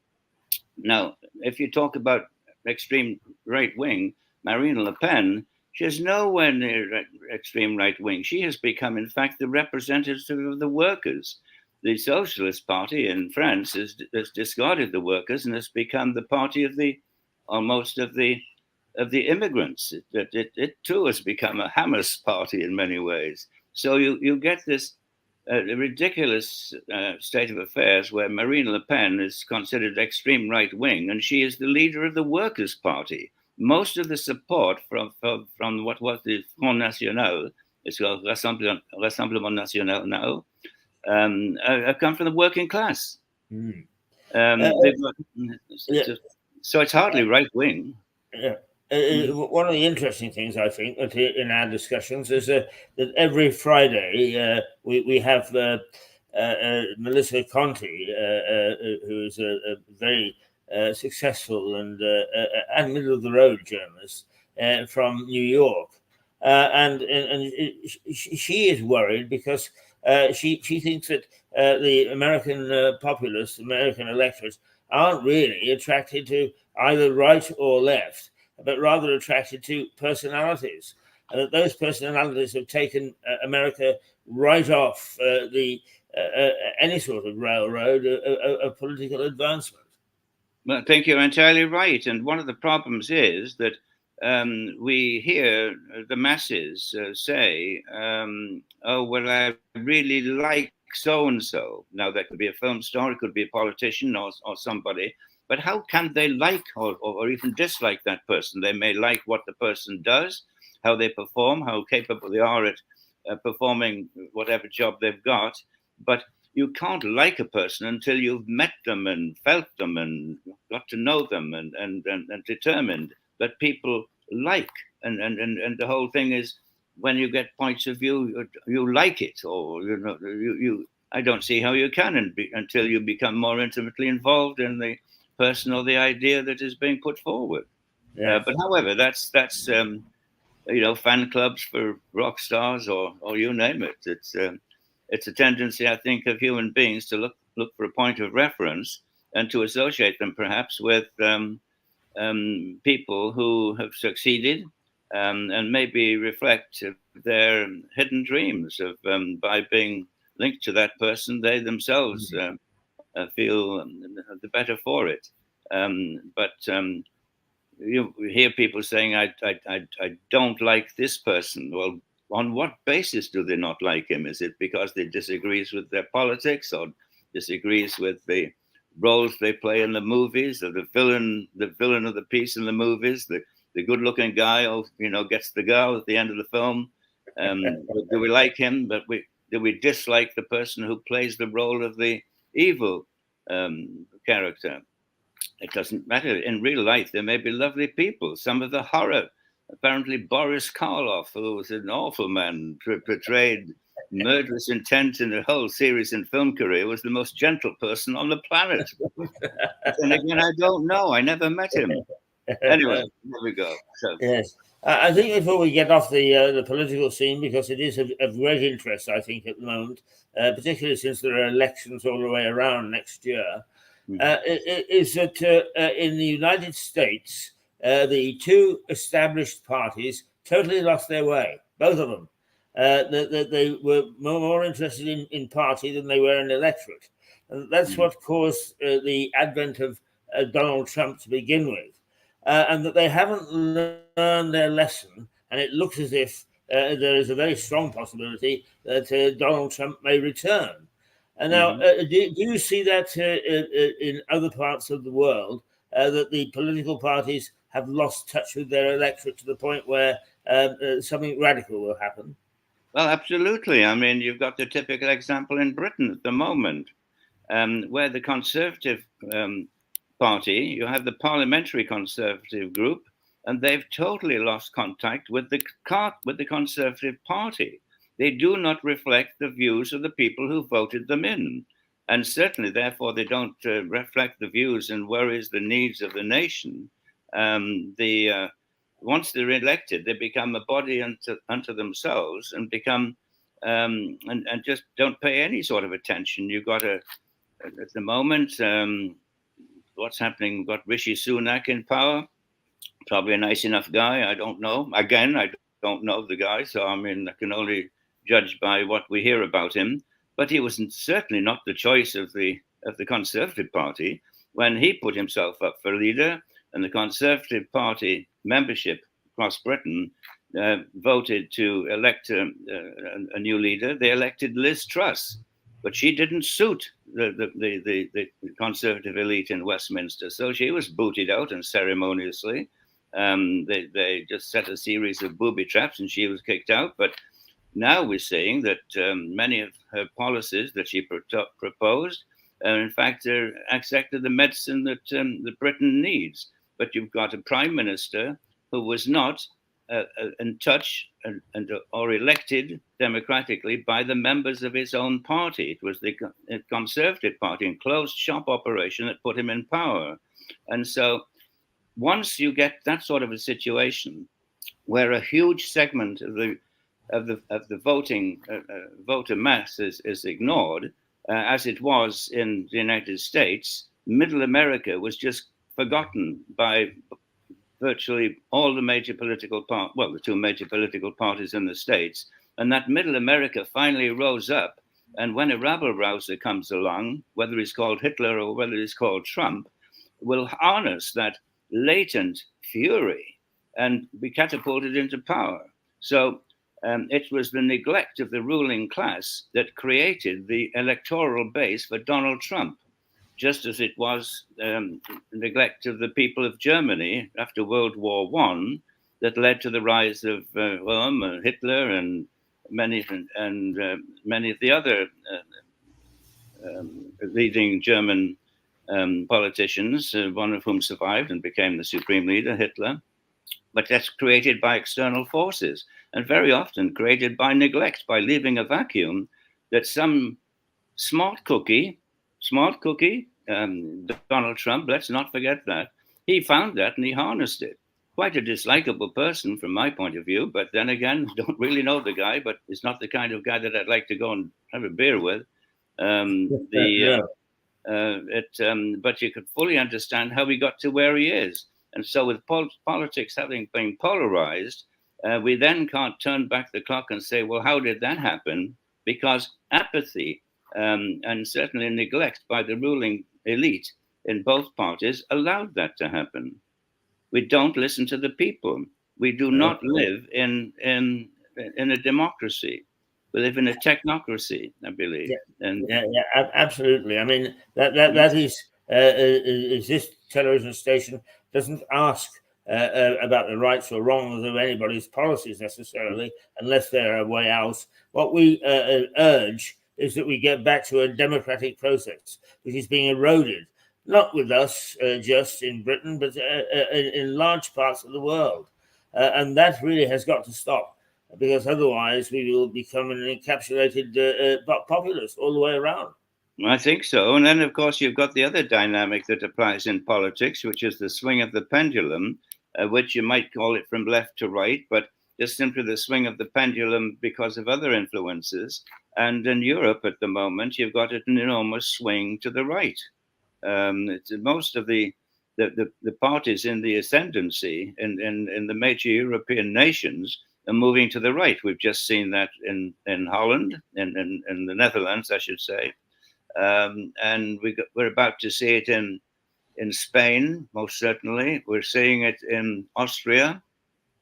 Now, if you talk about extreme right-wing, Marine Le Pen, she is nowhere near extreme right-wing. She has become, in fact, the representative of the workers. The Socialist Party in France has discarded the workers and has become the party of the immigrants. It too has become a Hamas party in many ways. So you get this ridiculous state of affairs where Marine Le Pen is considered extreme right-wing, and she is the leader of the Workers' Party. Most of the support from what was the Front National, it's called Rassemblement National now, have come from the working class. Mm. So it's hardly right-wing. Yeah. One of the interesting things, I think, in our discussions is that every Friday we have Melissa Conti, who is a very successful and middle-of-the-road journalist from New York. And she is worried because she thinks that the American populace, American electorates, aren't really attracted to either right or left, but rather attracted to personalities, and that those personalities have taken America right off any sort of railroad of political advancement. Well, I think you're entirely right. And one of the problems is that we hear the masses say, oh, well, I really like so-and-so. Now, that could be a film star, it could be a politician or somebody. But how can they like or even dislike that person? They may like what the person does, how they perform, how capable they are at performing whatever job they've got. But you can't like a person until you've met them and felt them and got to know them and determined that people like. And the whole thing is, when you get points of view, you like it, or I don't see how you can until you become more intimately involved in the person or the idea that is being put forward. Yes. But however, that's fan clubs for rock stars or you name it. It's a tendency, I think, of human beings to look for a point of reference and to associate them perhaps with people who have succeeded and maybe reflect their hidden dreams of by being linked to that person, they themselves feel the better for it. But you hear people saying, I don't like this person. Well, on what basis do they not like him? Is it because they disagrees with their politics or disagrees with the roles they play in the movies, or the villain of the piece in the movies, the good-looking guy, gets the girl at the end of the film? Do we like him, but do we dislike the person who plays the role of the evil character? It doesn't matter. In real life, there may be lovely people. Some of the horror, apparently Boris Karloff, who was an awful man, portrayed murderous intent in the whole series and film career was the most gentle person on the planet. And again, I don't know. I never met him. Anyway, there we go. So. Yes. I think before we get off the political scene, because it is of great interest, I think, at the moment, particularly since there are elections all the way around next year, is that in the United States, the two established parties totally lost their way, both of them. They were more interested in party than they were in electorate. And that's what caused the advent of Donald Trump to begin with. And that they haven't learned their lesson, and it looks as if there is a very strong possibility that Donald Trump may return. And now, do you see that in other parts of the world, that the political parties have lost touch with their electorate to the point where something radical will happen? Well, absolutely. I mean, you've got the typical example in Britain at the moment, where the Conservative Party, you have the Parliamentary Conservative group, and they've totally lost contact with the Conservative Party. They do not reflect the views of the people who voted them in. And certainly, therefore, they don't reflect the views and worries, the needs of the nation. Once they're elected, they become a body unto themselves and become and just don't pay any sort of attention. You've got at the moment, what's happening? We've got Rishi Sunak in power. Probably a nice enough guy. I don't know. Again, I don't know the guy, so I mean, I can only judge by what we hear about him. But he was certainly not the choice of the Conservative Party when he put himself up for leader, and the Conservative Party membership across Britain voted to elect a new leader. They elected Liz Truss, but she didn't suit the Conservative elite in Westminster, so she was booted out unceremoniously. They just set a series of booby traps, and she was kicked out. But now we're seeing that many of her policies that she proposed, in fact, are exactly the medicine that Britain needs. But you've got a prime minister who was not in touch or elected democratically by the members of his own party. It was the Conservative Party and closed shop operation that put him in power. And so once you get that sort of a situation where a huge segment of the voting voter mass is ignored, as it was in the United States, Middle America was just forgotten by virtually all the major political the two major political parties in the States. And that Middle America finally rose up. And when a rabble-rouser comes along, whether he's called Hitler or whether he's called Trump, will harness that latent fury and be catapulted into power. So it was the neglect of the ruling class that created the electoral base for Donald Trump, just as it was neglect of the people of Germany after World War I that led to the rise of Hitler and many of the other leading German politicians, one of whom survived and became the supreme leader, Hitler. But that's created by external forces, and very often created by neglect, by leaving a vacuum that some smart cookie, Donald Trump, let's not forget that, he found that and he harnessed it. Quite a dislikable person from my point of view, but then again, don't really know the guy, but he's not the kind of guy that I'd like to go and have a beer with. But you could fully understand how he got to where he is. And so with politics having been polarized, we then can't turn back the clock and say, well, how did that happen? Because apathy and certainly neglect by the ruling elite in both parties allowed that to happen. We don't listen to the people. We do not live in a democracy. We live in a technocracy, I believe. Absolutely. I mean, that is this television station doesn't ask about the rights or wrongs of anybody's policies necessarily, unless they're a way out. What we urge is that we get back to a democratic process, which is being eroded, not with us just in Britain, but in large parts of the world. And that really has got to stop. because otherwise we will become an encapsulated populace all the way around. I think so. And then, of course, you've got the other dynamic that applies in politics, which is the swing of the pendulum, which you might call it from left to right, but just simply the swing of the pendulum because of other influences. And in Europe at the moment, you've got an enormous swing to the right. Most of the parties in the ascendancy in the major European nations are moving to the right. We've just seen that in Holland, in the Netherlands, I should say. And we're about to see it in Spain, most certainly. We're seeing it in Austria,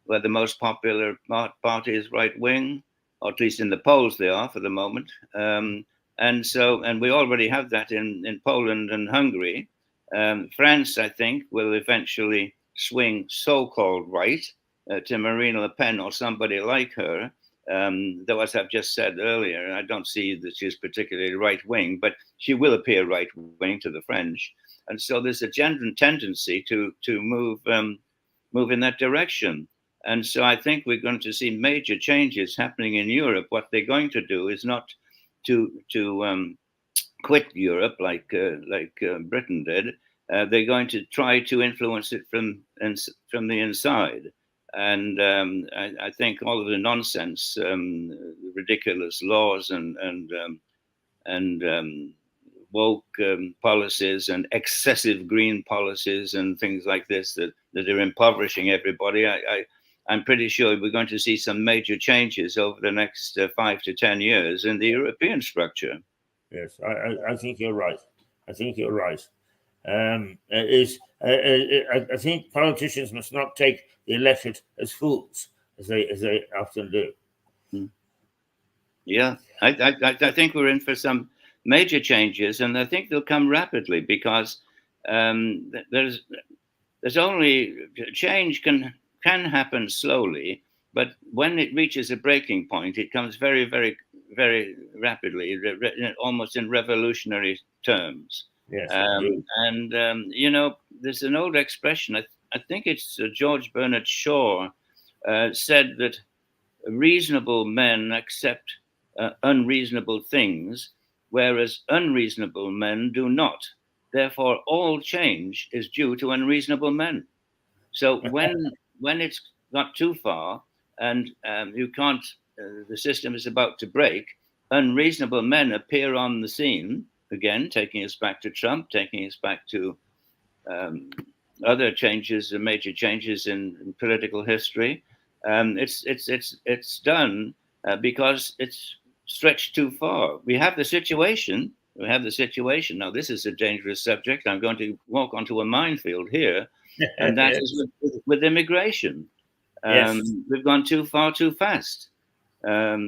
where the most popular party is right wing, or at least in the polls they are for the moment. And we already have that in Poland and Hungary. France, I think, will eventually swing so-called right to Marine Le Pen or somebody like her. Though, as I've just said earlier, I don't see that she's particularly right wing, but she will appear right wing to the French, and so there's a general tendency to move in that direction. And so I think we're going to see major changes happening in Europe. What they're going to do is not to quit Europe like Britain did. They're going to try to influence it from the inside. And I think all of the nonsense, ridiculous laws and woke policies and excessive green policies and things like this that are impoverishing everybody, I'm pretty sure we're going to see some major changes over the next 5 to 10 years in the European structure. Yes, I think you're right. I think you're right. I think politicians must not take the electorate as fools, as they often do. Yeah, I think we're in for some major changes, and I think they'll come rapidly because there's only change can happen slowly, but when it reaches a breaking point, it comes very, very, very rapidly, almost in revolutionary terms. Yes, there's an old expression. I think it's George Bernard Shaw said that reasonable men accept unreasonable things, whereas unreasonable men do not. Therefore, all change is due to unreasonable men. So when it's got too far and you can't, the system is about to break, unreasonable men appear on the scene again, taking us back to Trump, taking us back to other changes, major changes in political history. It's done because it's stretched too far. We have the situation. Now, this is a dangerous subject. I'm going to walk onto a minefield here, and that Yes. is with immigration. Yes. We've gone too far, too fast. We're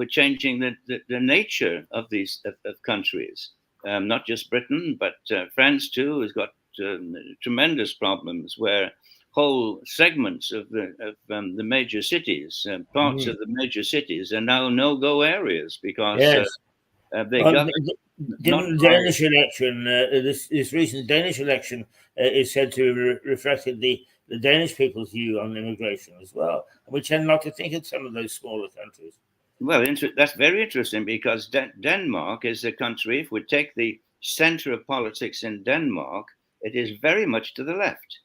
changing the nature of these of countries. Not just Britain, but France too has got tremendous problems where whole segments of the major cities, parts of the major cities, are now no-go areas because they got. Given the Danish election, this recent Danish election is said to have reflected the Danish people's view on immigration as well. And we tend not to think of some of those smaller countries. Well, that's very interesting because Denmark is a country, if we take the center of politics in Denmark, it is very much to the left.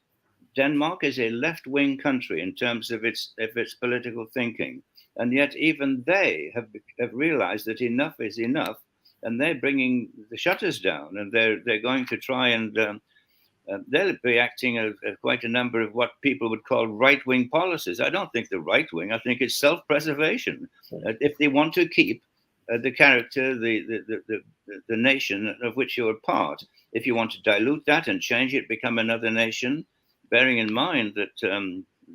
Denmark is a left-wing country in terms of its political thinking. And yet even they have realized that enough is enough, and they're bringing the shutters down, and they're going to try and they'll be acting quite a number of what people would call right-wing policies. I don't think the right-wing. I think it's self-preservation. If they want to keep the character, the nation of which you're part, if you want to dilute that and change it, become another nation, bearing in mind that,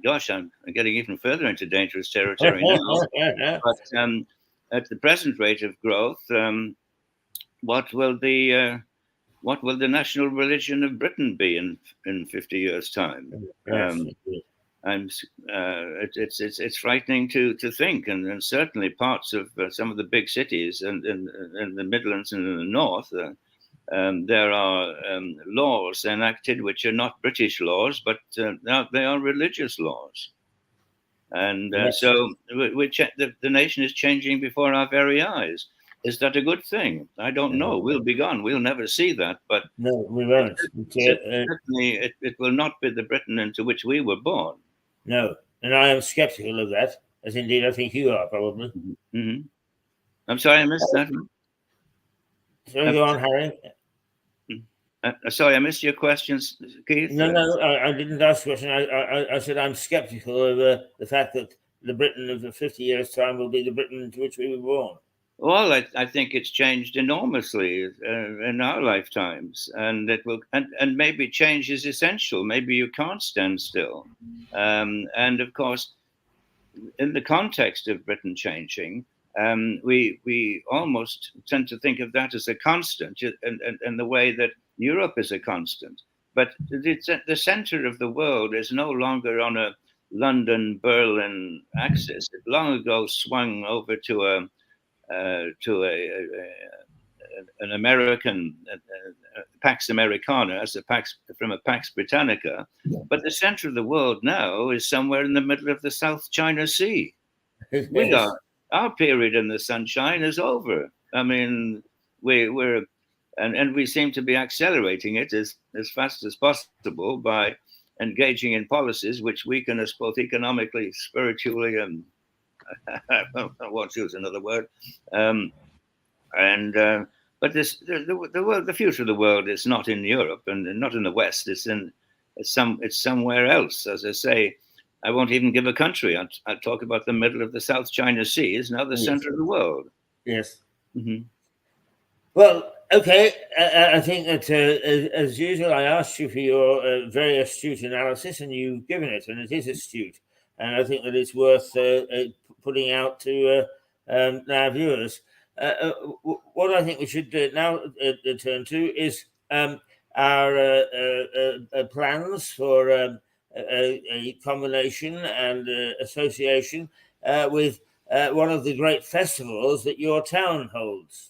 gosh, I'm getting even further into dangerous territory now. But at the present rate of growth, what will the national religion of Britain be in 50 years' time? It's frightening to think, and certainly parts of some of the big cities and in the Midlands and in the North, there are laws enacted which are not British laws, but they are religious laws. And Yes. so the nation is changing before our very eyes. Is that a good thing? I don't know. We'll be gone. We'll never see that. But No, we won't. certainly, it will not be the Britain into which we were born. No, and I am sceptical of that, as indeed I think you are, probably. Mm-hmm. I'm sorry, I missed that. So go on, Harry. Sorry, I missed your questions, Keith. No, I didn't ask a question. I said I'm sceptical of the fact that the Britain of the 50 years' time will be the Britain into which we were born. Well, I think it's changed enormously in our lifetimes, and it will, and maybe change is essential. Maybe you can't stand still, and of course, in the context of Britain changing, we almost tend to think of that as a constant, and the way that Europe is a constant. But the center of the world is no longer on a London-Berlin axis. It long ago swung over to an American Pax Americana as a Pax from a Pax Britannica, but the center of the world now is somewhere in the middle of the South China Sea. Yes. Our period in the sunshine is over. I mean, we're and we seem to be accelerating it as fast as possible by engaging in policies which weaken us both economically, spiritually, and I won't use another word. But the world, the future of the world is not in Europe and not in the West. It's somewhere else. As I say, I won't even give a country. I'll talk about the middle of the South China Sea is now the center of the world. Yes. Mm-hmm. Well, okay. I think that as usual, I asked you for your very astute analysis, and you've given it, and it is astute. And I think that it's worth putting out to our viewers. What I think we should now turn to is our plans for a combination and association with one of the great festivals that your town holds.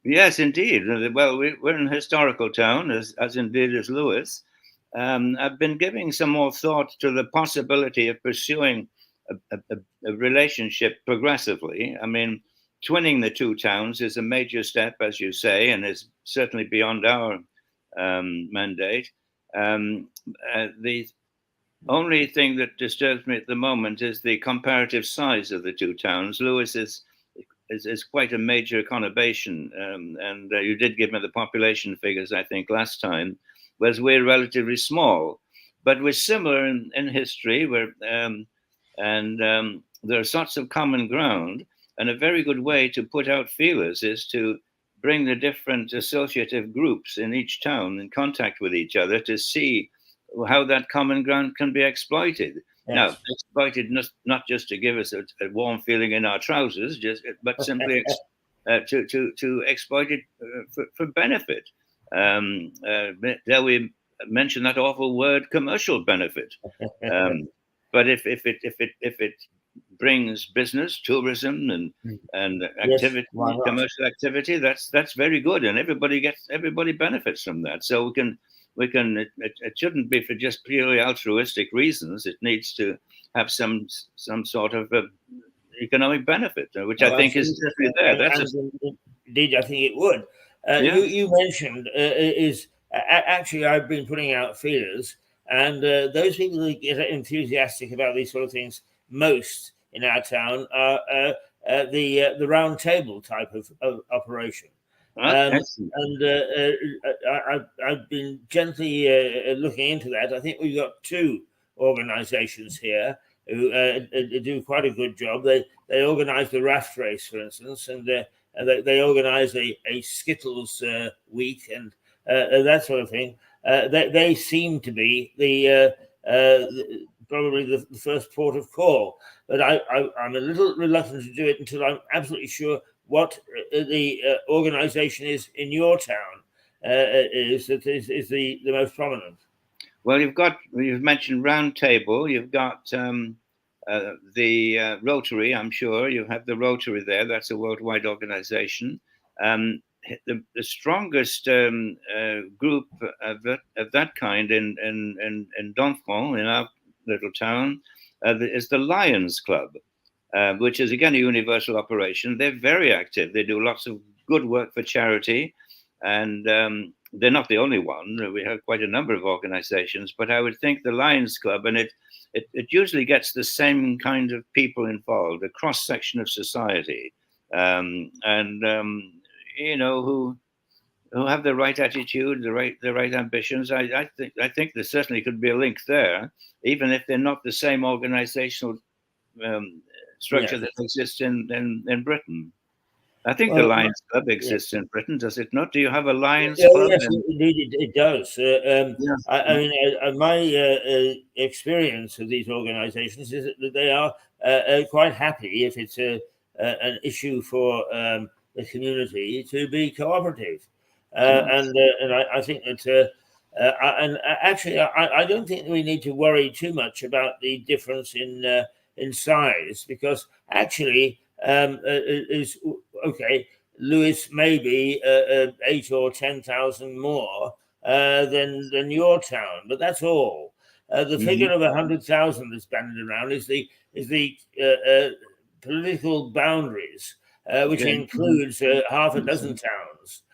Yes, indeed. Well, we're an historical town, as indeed is Lewis. I've been giving some more thought to the possibility of pursuing a relationship progressively. I mean, twinning the two towns is a major step, as you say, and is certainly beyond our mandate. The only thing that disturbs me at the moment is the comparative size of the two towns. Lewis is quite a major conurbation, and you did give me the population figures, I think, last time, whereas we're relatively small, but we're similar in history. There are sorts of common ground, and a very good way to put out feelers is to bring the different associative groups in each town in contact with each other to see how that common ground can be exploited. Yes. Now, exploited not just to give us a warm feeling in our trousers, but simply to exploit it for benefit. There we mention that awful word, commercial benefit. But if it brings business, tourism, and activity, yes, commercial activity, that's very good, and everybody benefits from that. So we can. It shouldn't be for just purely altruistic reasons. It needs to have some sort of economic benefit, which I think is definitely there. Indeed, I think it would. Yeah. You mentioned actually I've been putting out feelers, and those people who get enthusiastic about these sort of things most in our town are the round table type of operation. I've been gently looking into that. I think we've got two organizations here who do quite a good job. They organize the raft race, for instance, and they organize a Skittles week and that sort of thing. They seem to be probably the first port of call, but I'm a little reluctant to do it until I'm absolutely sure what the organization is in your town is the most prominent. Well, you've mentioned Round Table. You've got the Rotary. I'm sure you have the Rotary there. That's a worldwide organization. The strongest group of that kind in Domfront, in our little town, is the Lions Club, which is again a universal operation. They're very active. They do lots of good work for charity, and they're not the only one. We have quite a number of organizations, but I would think the Lions Club, and it usually gets the same kind of people involved, a cross section of society, you know, who have the right attitude, the right ambitions. I think there certainly could be a link there, even if they're not the same organizational structure that exists in Britain. I think the Lions Club exists in Britain, does it not? Do you have a Lions Club? Yes, indeed, it does. I mean, my experience of these organizations is that they are quite happy if it's an issue for the community to be cooperative. And I think that, and actually, I don't think we need to worry too much about the difference in size, because actually, is okay. Lewes may be 8 or 10,000 more than your town, but that's all. The figure of 100,000 that's banded around is the political boundaries, which includes half a dozen towns.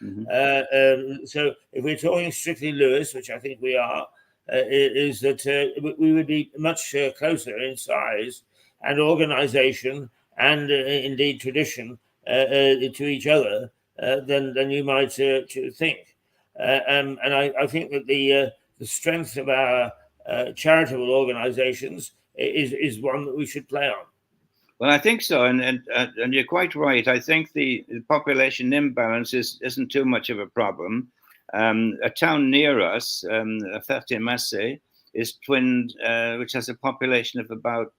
So if we're talking strictly Lewes, which I think we are, is that we would be much closer in size and organization and indeed tradition to each other than you might think. And I think that the strength of our charitable organizations is one that we should play on. Well, I think so, and you're quite right. I think the population imbalance isn't too much of a problem. A town near us, Ferté-Massé, is twinned, which has a population of about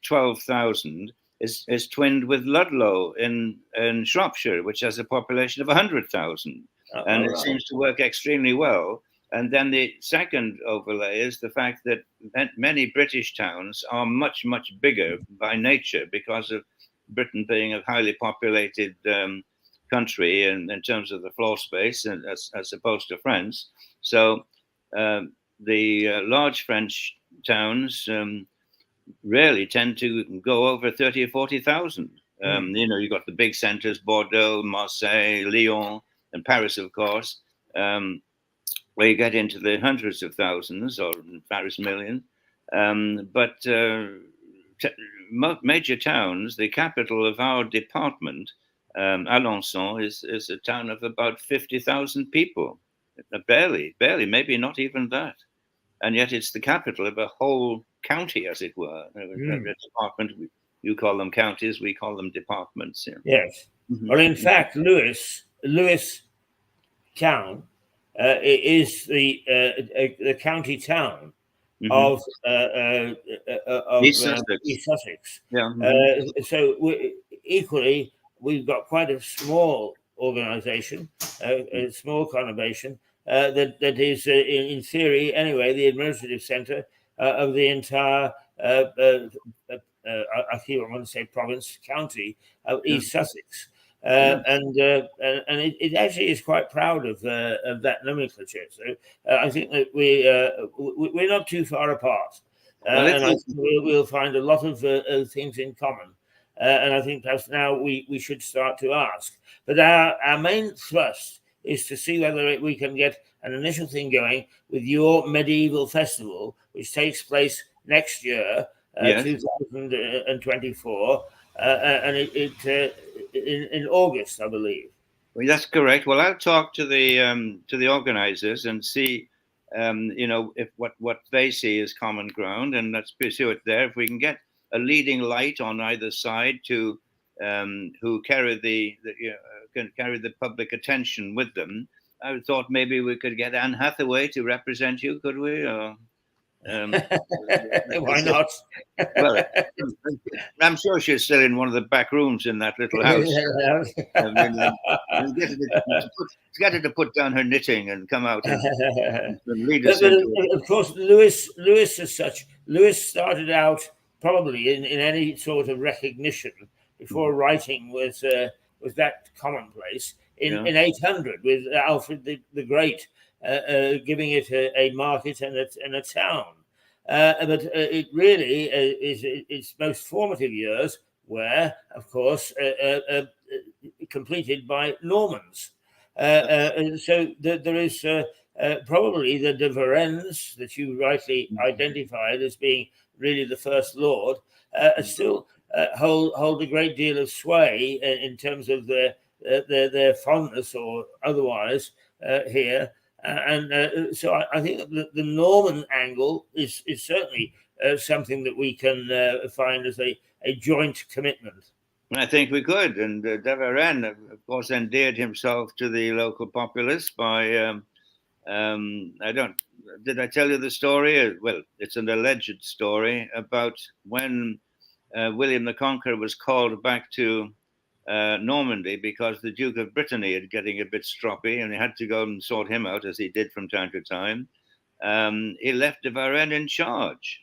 12,000, is twinned with Ludlow in Shropshire, which has a population of 100,000, and it seems to work extremely well. And then the second overlay is the fact that many British towns are much, much bigger by nature because of Britain being a highly populated country in terms of the floor space, and as opposed to France. So the large French towns rarely tend to go over 30 or 40,000. You know, you've got the big centers, Bordeaux, Marseille, Lyon, and Paris, of course, where you get into the hundreds of thousands, or Paris million. But major towns, the capital of our department, Alençon, is a town of about 50,000 people. Barely, maybe not even that. And yet it's the capital of a whole county, as it were. A department, you call them counties, we call them departments. Yeah. Yes. Well, in fact, Lewes town is the county town of East Sussex. Yeah. So equally, we've got quite a small organization, a small conurbation that is, in theory, anyway, the administrative centre of the entire, I want to say province, county of East Sussex. And it actually is quite proud of that nomenclature. So I think that we're not too far apart, and I think we'll find a lot of things in common. And I think perhaps now we should start to ask. But our main thrust is to see whether we can get an initial thing going with your medieval festival, which takes place next year, 2024, and in August, I believe. Well, that's correct. Well, I'll talk to the organizers and see, you know, if what they see as common ground, and let's pursue it there. If we can get a leading light on either side to who can carry the public attention with them, I thought maybe we could get Anne Hathaway to represent you. Could we? Or, why not? Well, I'm sure she's still in one of the back rooms in that little house. I mean, get her to put down her knitting and come out and lead us into it. Of course, Lewes as such, Lewes started out probably in any sort of recognition before writing was that commonplace in 800 with Alfred the Great giving it a market and a town. but it really is its most formative years were, of course, completed by Normans. So there is probably the de Varennes that you rightly identified as being really the first lord still hold a great deal of sway in terms of their fondness or otherwise here. So I think the Norman angle is certainly something that we can find as a joint commitment. I think we could. And de Varennes, of course, endeared himself to the local populace by, did I tell you the story? Well, it's an alleged story about when William the Conqueror was called back to Normandy because the Duke of Brittany had getting a bit stroppy and he had to go and sort him out, as he did from time to time. He left de Varennes in charge.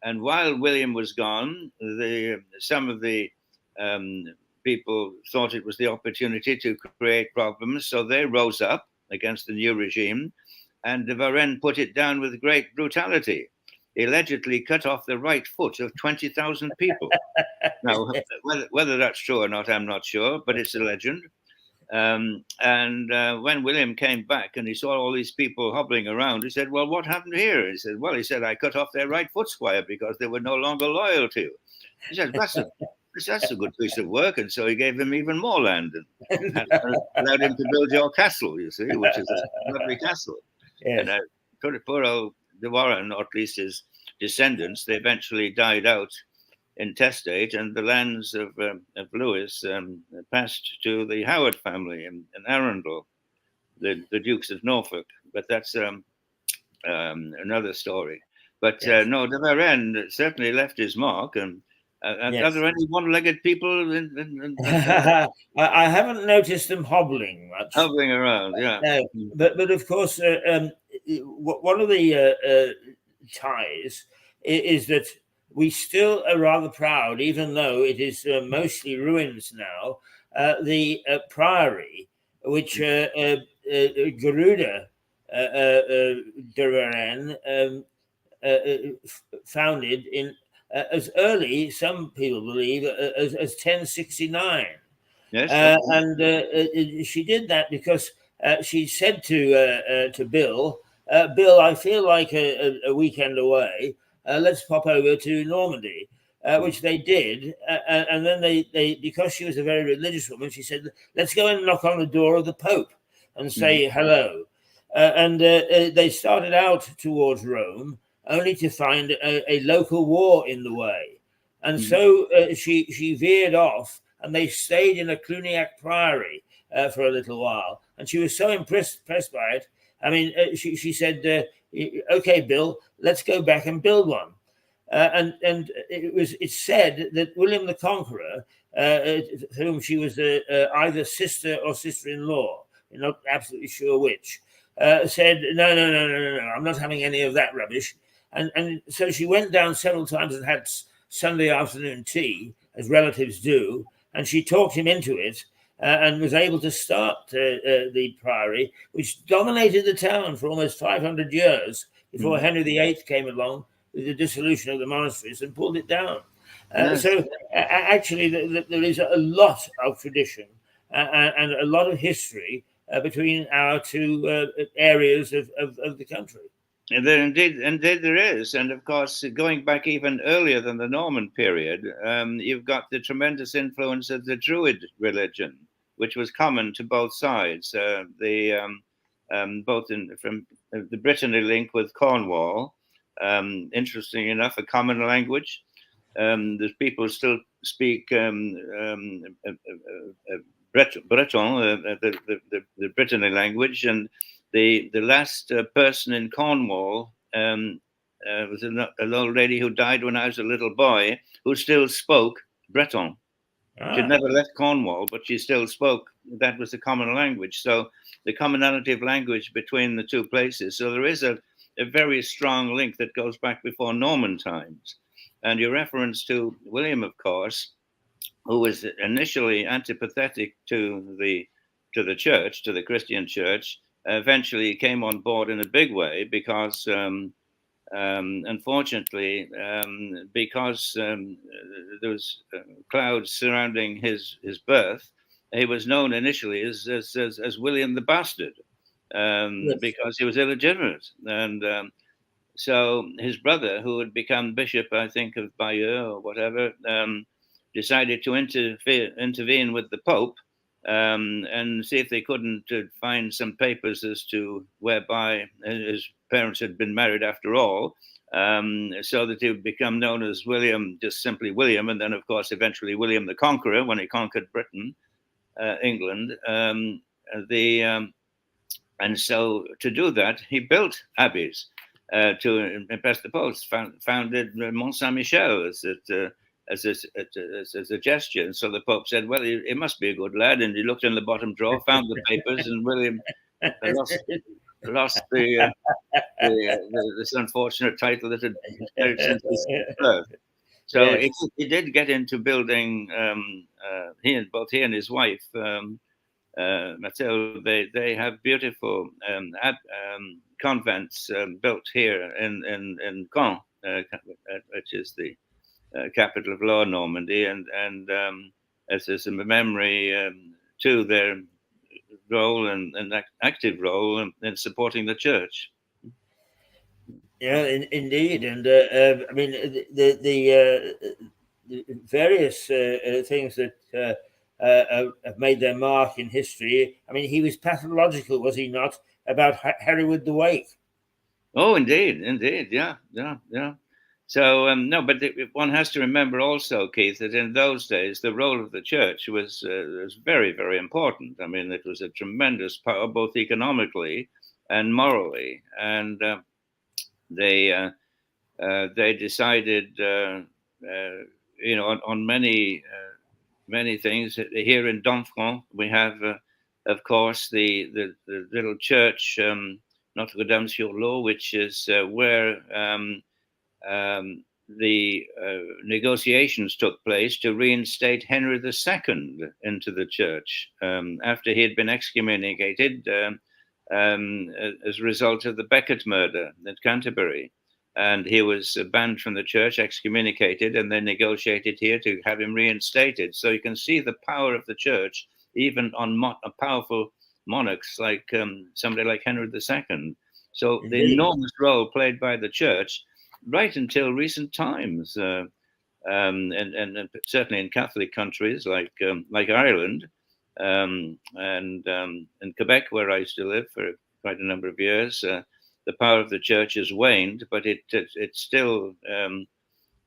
And while William was gone, some of the people thought it was the opportunity to create problems. So they rose up against the new regime, and de Varennes put it down with great brutality. He allegedly cut off the right foot of 20,000 people. Now, whether that's true or not, I'm not sure, but it's a legend. When William came back and he saw all these people hobbling around, he said, "Well, what happened here?" He said, "Well, I cut off their right foot, squire, because they were no longer loyal to you." He said, that's a good piece of work. And so he gave him even more land and allowed him to build your castle, you see, which is a lovely castle. Yes. And poor old de Warenne, or at least his descendants, they eventually died out intestate, and the lands of Lewis passed to the Howard family in Arundel, the Dukes of Norfolk. But that's another story. But yes. No, de Varennes certainly left his mark. And yes. Are there any one-legged people? I haven't noticed them hobbling much. Hobbling around, yeah. No, but of course, one of the ties is that we still are rather proud, even though it is mostly ruins now, the priory, which Garuda de Varennes founded in as early, some people believe, as 1069. Yes, and she did that because she said to Bill, "Bill, I feel like a weekend away. Let's pop over to Normandy," which they did. And then they, because she was a very religious woman, she said, "Let's go and knock on the door of the Pope and say hello." And they started out towards Rome, only to find a local war in the way. And so she veered off, and they stayed in a Cluniac priory for a little while. And she was so impressed by it. I mean, she said, "Okay, Bill, let's go back and build one." And it's said that William the Conqueror, whom she was either sister or sister-in-law, you're not absolutely sure which, said, no, I'm not having any of that rubbish. And so she went down several times and had Sunday afternoon tea, as relatives do, and she talked him into it. And was able to start the priory, which dominated the town for almost 500 years before Henry VIII came along with the dissolution of the monasteries and pulled it down. So actually, there is a lot of tradition and a lot of history between our two areas of the country. And indeed there is. And of course, going back even earlier than the Norman period, you've got the tremendous influence of the Druid religion, which was common to both sides. Both from the Brittany link with Cornwall, interesting enough, a common language. The people still speak Breton, the Brittany language, and the last person in Cornwall was an old lady who died when I was a little boy, who still spoke Breton. She'd never left Cornwall, but she still spoke. That was the common language. So the commonality of language between the two places. So there is a very strong link that goes back before Norman times. And your reference to William, of course, who was initially antipathetic to the church, to the Christian church, eventually came on board in a big way because Unfortunately, because there was clouds surrounding his birth, he was known initially as William the Bastard, Yes. because he was illegitimate. And so his brother, who had become bishop, I think, of Bayeux or whatever, decided to intervene with the Pope, and see if they couldn't find some papers as to whereby his parents had been married after all, so that he would become known as William, just simply William, and then, of course, eventually William the Conqueror when he conquered Britain, England. And so to do that, he built abbeys to impress the popes, founded Mont Saint Michel as a gesture. And so the Pope said, well, he must be a good lad. And he looked in the bottom drawer, found the papers, and William lost this unfortunate title that had carried since his birth. So Yes. he did get into building, both he and his wife, Mathilde, they have beautiful convents built here in Caen, which is the capital of Lower Normandy, and as a memory to their role and active role in supporting the church. Yeah, indeed, and I mean the various things that have made their mark in history. I mean, he was pathological, was he not, about Hereward the Wake? Oh, indeed, yeah. So no, but one has to remember also, Keith, that in those days the role of the church was very, very important. I mean, it was a tremendous power, both economically and morally, and they decided, on many things. Here in Domfront, we have, of course, the little church, Notre-Dame-sur-Lot, which is where the negotiations took place to reinstate Henry II into the church after he had been excommunicated as a result of the Becket murder at Canterbury. And he was banned from the church, excommunicated, and then negotiated here to have him reinstated. So you can see the power of the church, even on powerful monarchs like somebody like Henry II. So the enormous role played by the church right until recent times, and certainly in Catholic countries like Ireland and in Quebec, where I used to live for quite a number of years. The power of the church has waned, but it's still,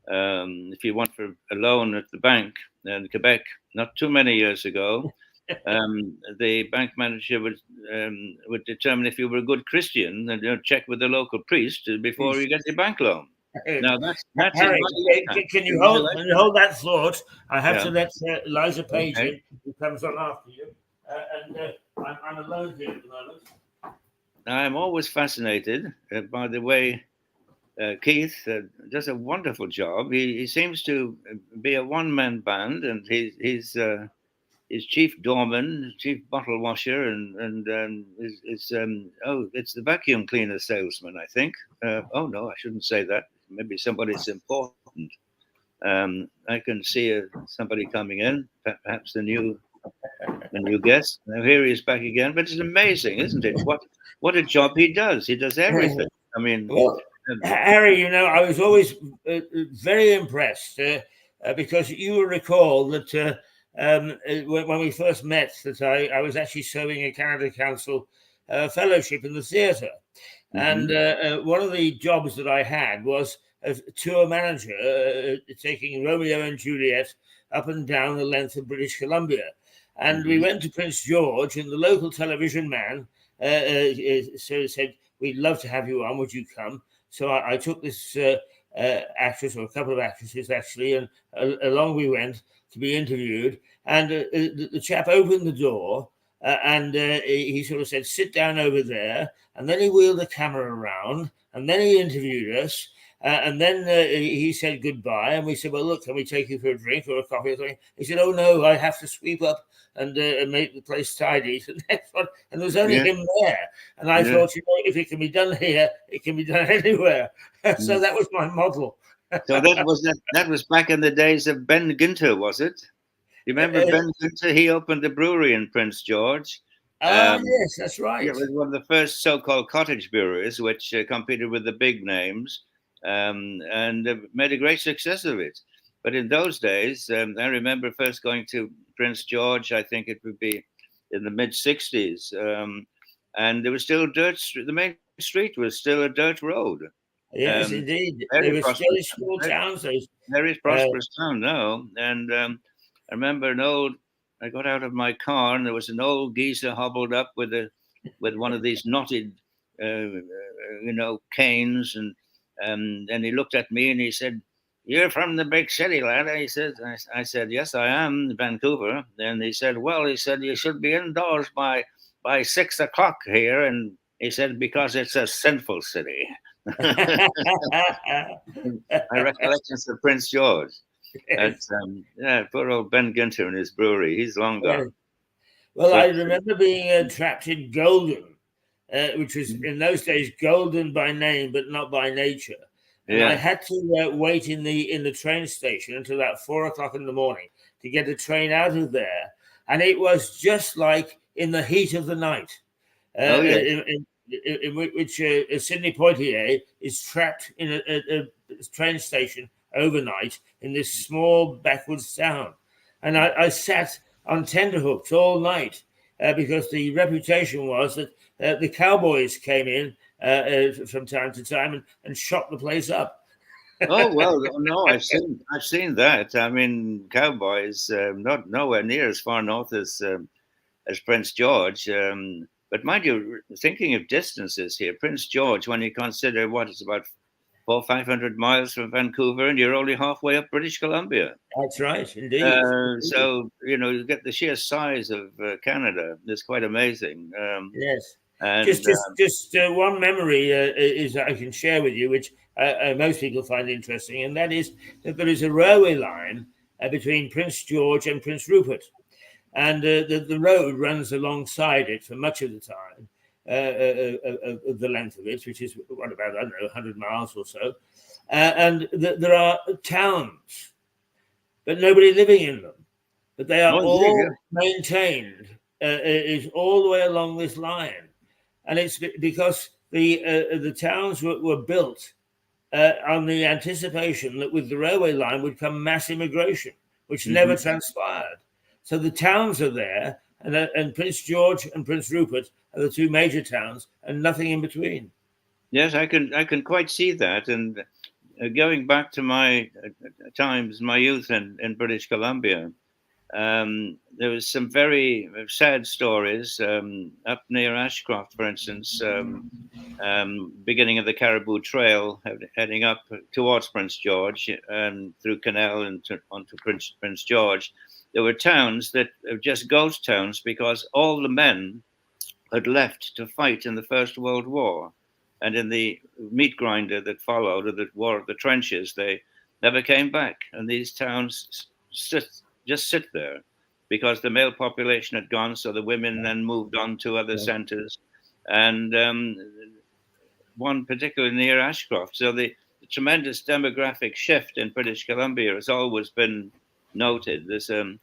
if you want for a loan at the bank in Quebec, not too many years ago, the bank manager would determine if you were a good Christian and check with the local priest before you get your bank loan. Now that's Harry, can you hold that thought? I have to let Eliza Page in, who comes on after you, and I'm alone here at the moment. I'm always fascinated by the way Keith does a wonderful job. He seems to be a one-man band, and he's chief doorman, chief bottle washer, and it's the vacuum cleaner salesman, I think. Oh no, I shouldn't say that. Maybe somebody's important. I can see somebody coming in, perhaps the new guest. Now here he is back again. But it's amazing, isn't it? What a job he does. He does everything. I mean, well, Harry, I was always very impressed because you will recall that when we first met, that I was actually serving a Canada Council fellowship in the theatre. And one of the jobs that I had was a tour manager taking Romeo and Juliet up and down the length of British Columbia. And we went to Prince George, and the local television man said, "We'd love to have you on. Would you come?" So I took this actress, or a couple of actresses actually, and along we went to be interviewed. And the chap opened the door, and he sort of said, "Sit down over there." And then he wheeled the camera around, and then he interviewed us. And then he said goodbye, and we said, well, look, can we take you for a drink or a coffee or something? He said, oh, no, I have to sweep up and make the place tidy. So next one, and there was only him there. And I thought, if it can be done here, it can be done anywhere. So that was my model. So that was back in the days of Ben Ginter, was it? You remember Ben Ginter? He opened the brewery in Prince George. Yes, that's right. It was one of the first so-called cottage breweries, which competed with the big names, and made a great success of it. But in those days, I remember first going to Prince George. I think it would be in the mid-'60s, and there was still dirt. The main street was still a dirt road. Yes, indeed. They were still small towns. Very prosperous town now. And I remember I got out of my car and there was an old geezer hobbled up with one of these knotted, canes. And he looked at me and he said, "You're from the big city, lad." He said, I said, "Yes, I am, Vancouver." And he said, "Well," he said, "you should be indoors by 6 o'clock here." And he said, "Because it's a sinful city." My recollections of Prince George. Yes. Poor old Ben Ginter and his brewery. He's long gone. Well, I remember being trapped in Golden, which was in those days Golden by name, but not by nature. And I had to wait in the train station until about 4 o'clock in the morning to get a train out of there. And it was just like in the heat of the night. In which Sidney Poitier is trapped in a train station overnight in this small backwoods town. And I sat on tenterhooks all night because the reputation was that the cowboys came in from time to time and shot the place up. Oh, well, no, I've seen that. I mean, cowboys, not nowhere near as far north as Prince George. But mind you, thinking of distances here, Prince George, when you consider it's about 400 or 500 miles from Vancouver, and you're only halfway up British Columbia. That's right, indeed. So, you get the sheer size of Canada. It's quite amazing. Yes. And, just one memory is I can share with you, which most people find interesting, and that is that there is a railway line between Prince George and Prince Rupert. And the road runs alongside it for much of the time, of the length of it, which is about 100 miles or so. And there are towns, but nobody living in them. But they are all maintained, is all the way along this line. And it's because the towns were built on the anticipation that with the railway line would come mass immigration, which never transpired. So the towns are there, and Prince George and Prince Rupert are the two major towns, and nothing in between. Yes, I can quite see that. And going back to my times, my youth in British Columbia, there was some very sad stories up near Ashcroft, for instance, beginning of the Caribou Trail, heading up towards Prince George and through Canal and onto Prince George. There were towns that were just ghost towns because all the men had left to fight in the First World War. And in the meat grinder that followed, or the War of the Trenches, they never came back. And these towns just sit there because the male population had gone, so the women then moved on to other centers. And one particularly near Ashcroft. So the tremendous demographic shift in British Columbia has always been noted. There's a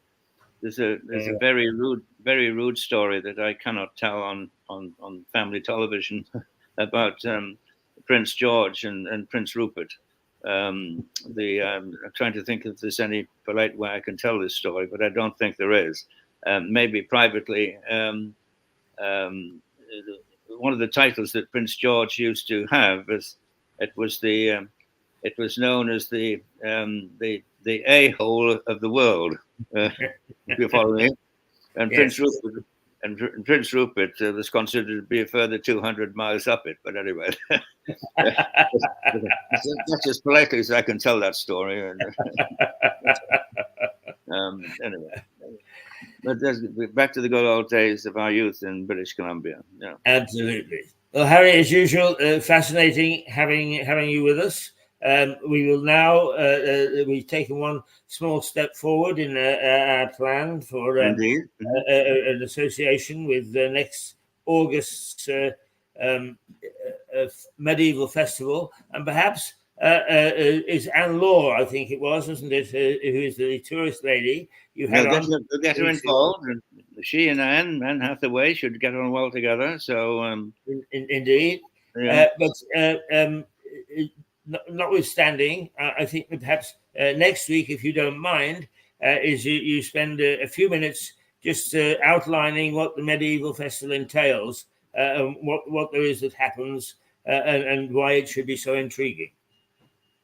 very rude story that I cannot tell on family television about Prince George and Prince Rupert. I'm trying to think if there's any polite way I can tell this story, but I don't think there is. Maybe privately. One of the titles that Prince George used to have it was known as the a-hole of the world. If you follow me, and yes. Prince Rupert was considered to be a further 200 miles up it. But anyway, that's as politely as I can tell that story. Anyway, but back to the good old days of our youth in British Columbia. Yeah. Absolutely. Well, Harry, as usual, fascinating having you with us. We will now, we've taken one small step forward in our plan for Indeed. an association with next August's medieval festival, and perhaps is Anne Law, I think it was, wasn't it, who is the tourist lady you had on. We'll get her involved. She and Anne Hathaway should get on well together. So indeed. Yeah. But notwithstanding, I think that perhaps next week, if you don't mind, is you spend a few minutes just outlining what the medieval festival entails, and what there is that happens, and why it should be so intriguing.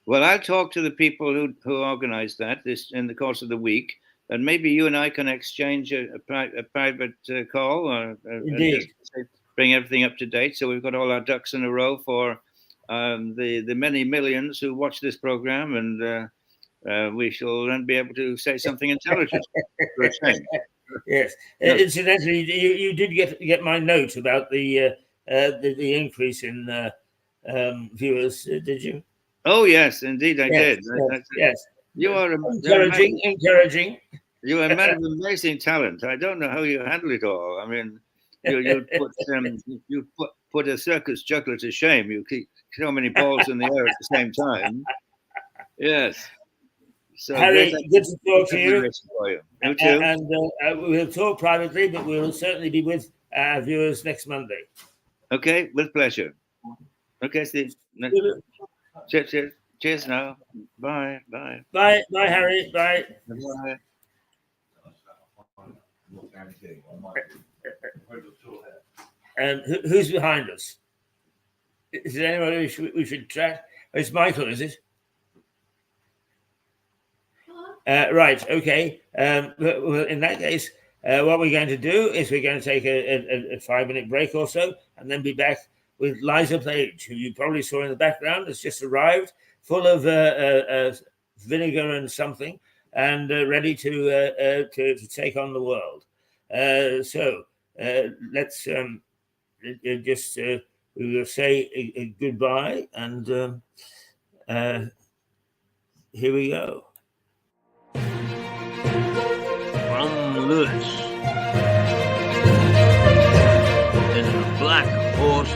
Well, I'll talk to the people who organised that in the course of the week, and maybe you and I can exchange a private call, or Indeed. Bring everything up to date, so we've got all our ducks in a row for the many millions who watch this program, and we shall then be able to say something intelligent for a change. Yes. Incidentally, you did get my note about the increase in viewers, did you? Oh yes, indeed I did. Yes. You are encouraging. You are a man of amazing talent. I don't know how you handle it all. I mean, you put a circus juggler to shame. You keep so many balls in the air at the same time. Yes. So Harry, good to talk to you. You too. And we'll talk privately, but we'll certainly be with our viewers next Monday. Okay, with pleasure. Okay, Steve. Cheers now. Bye. Bye, Harry. Bye. Bye. Who's behind us? Is there anyone we should track? Oh, it's Michael, is it? Right. Okay. Well, in that case, what we're going to do is we're going to take a 5-minute break or so, and then be back with Liza Page, who you probably saw in the background, has just arrived, full of vinegar and something, and ready to take on the world. So let's just we will say a goodbye, and here we go. From Lewis in the Black Horse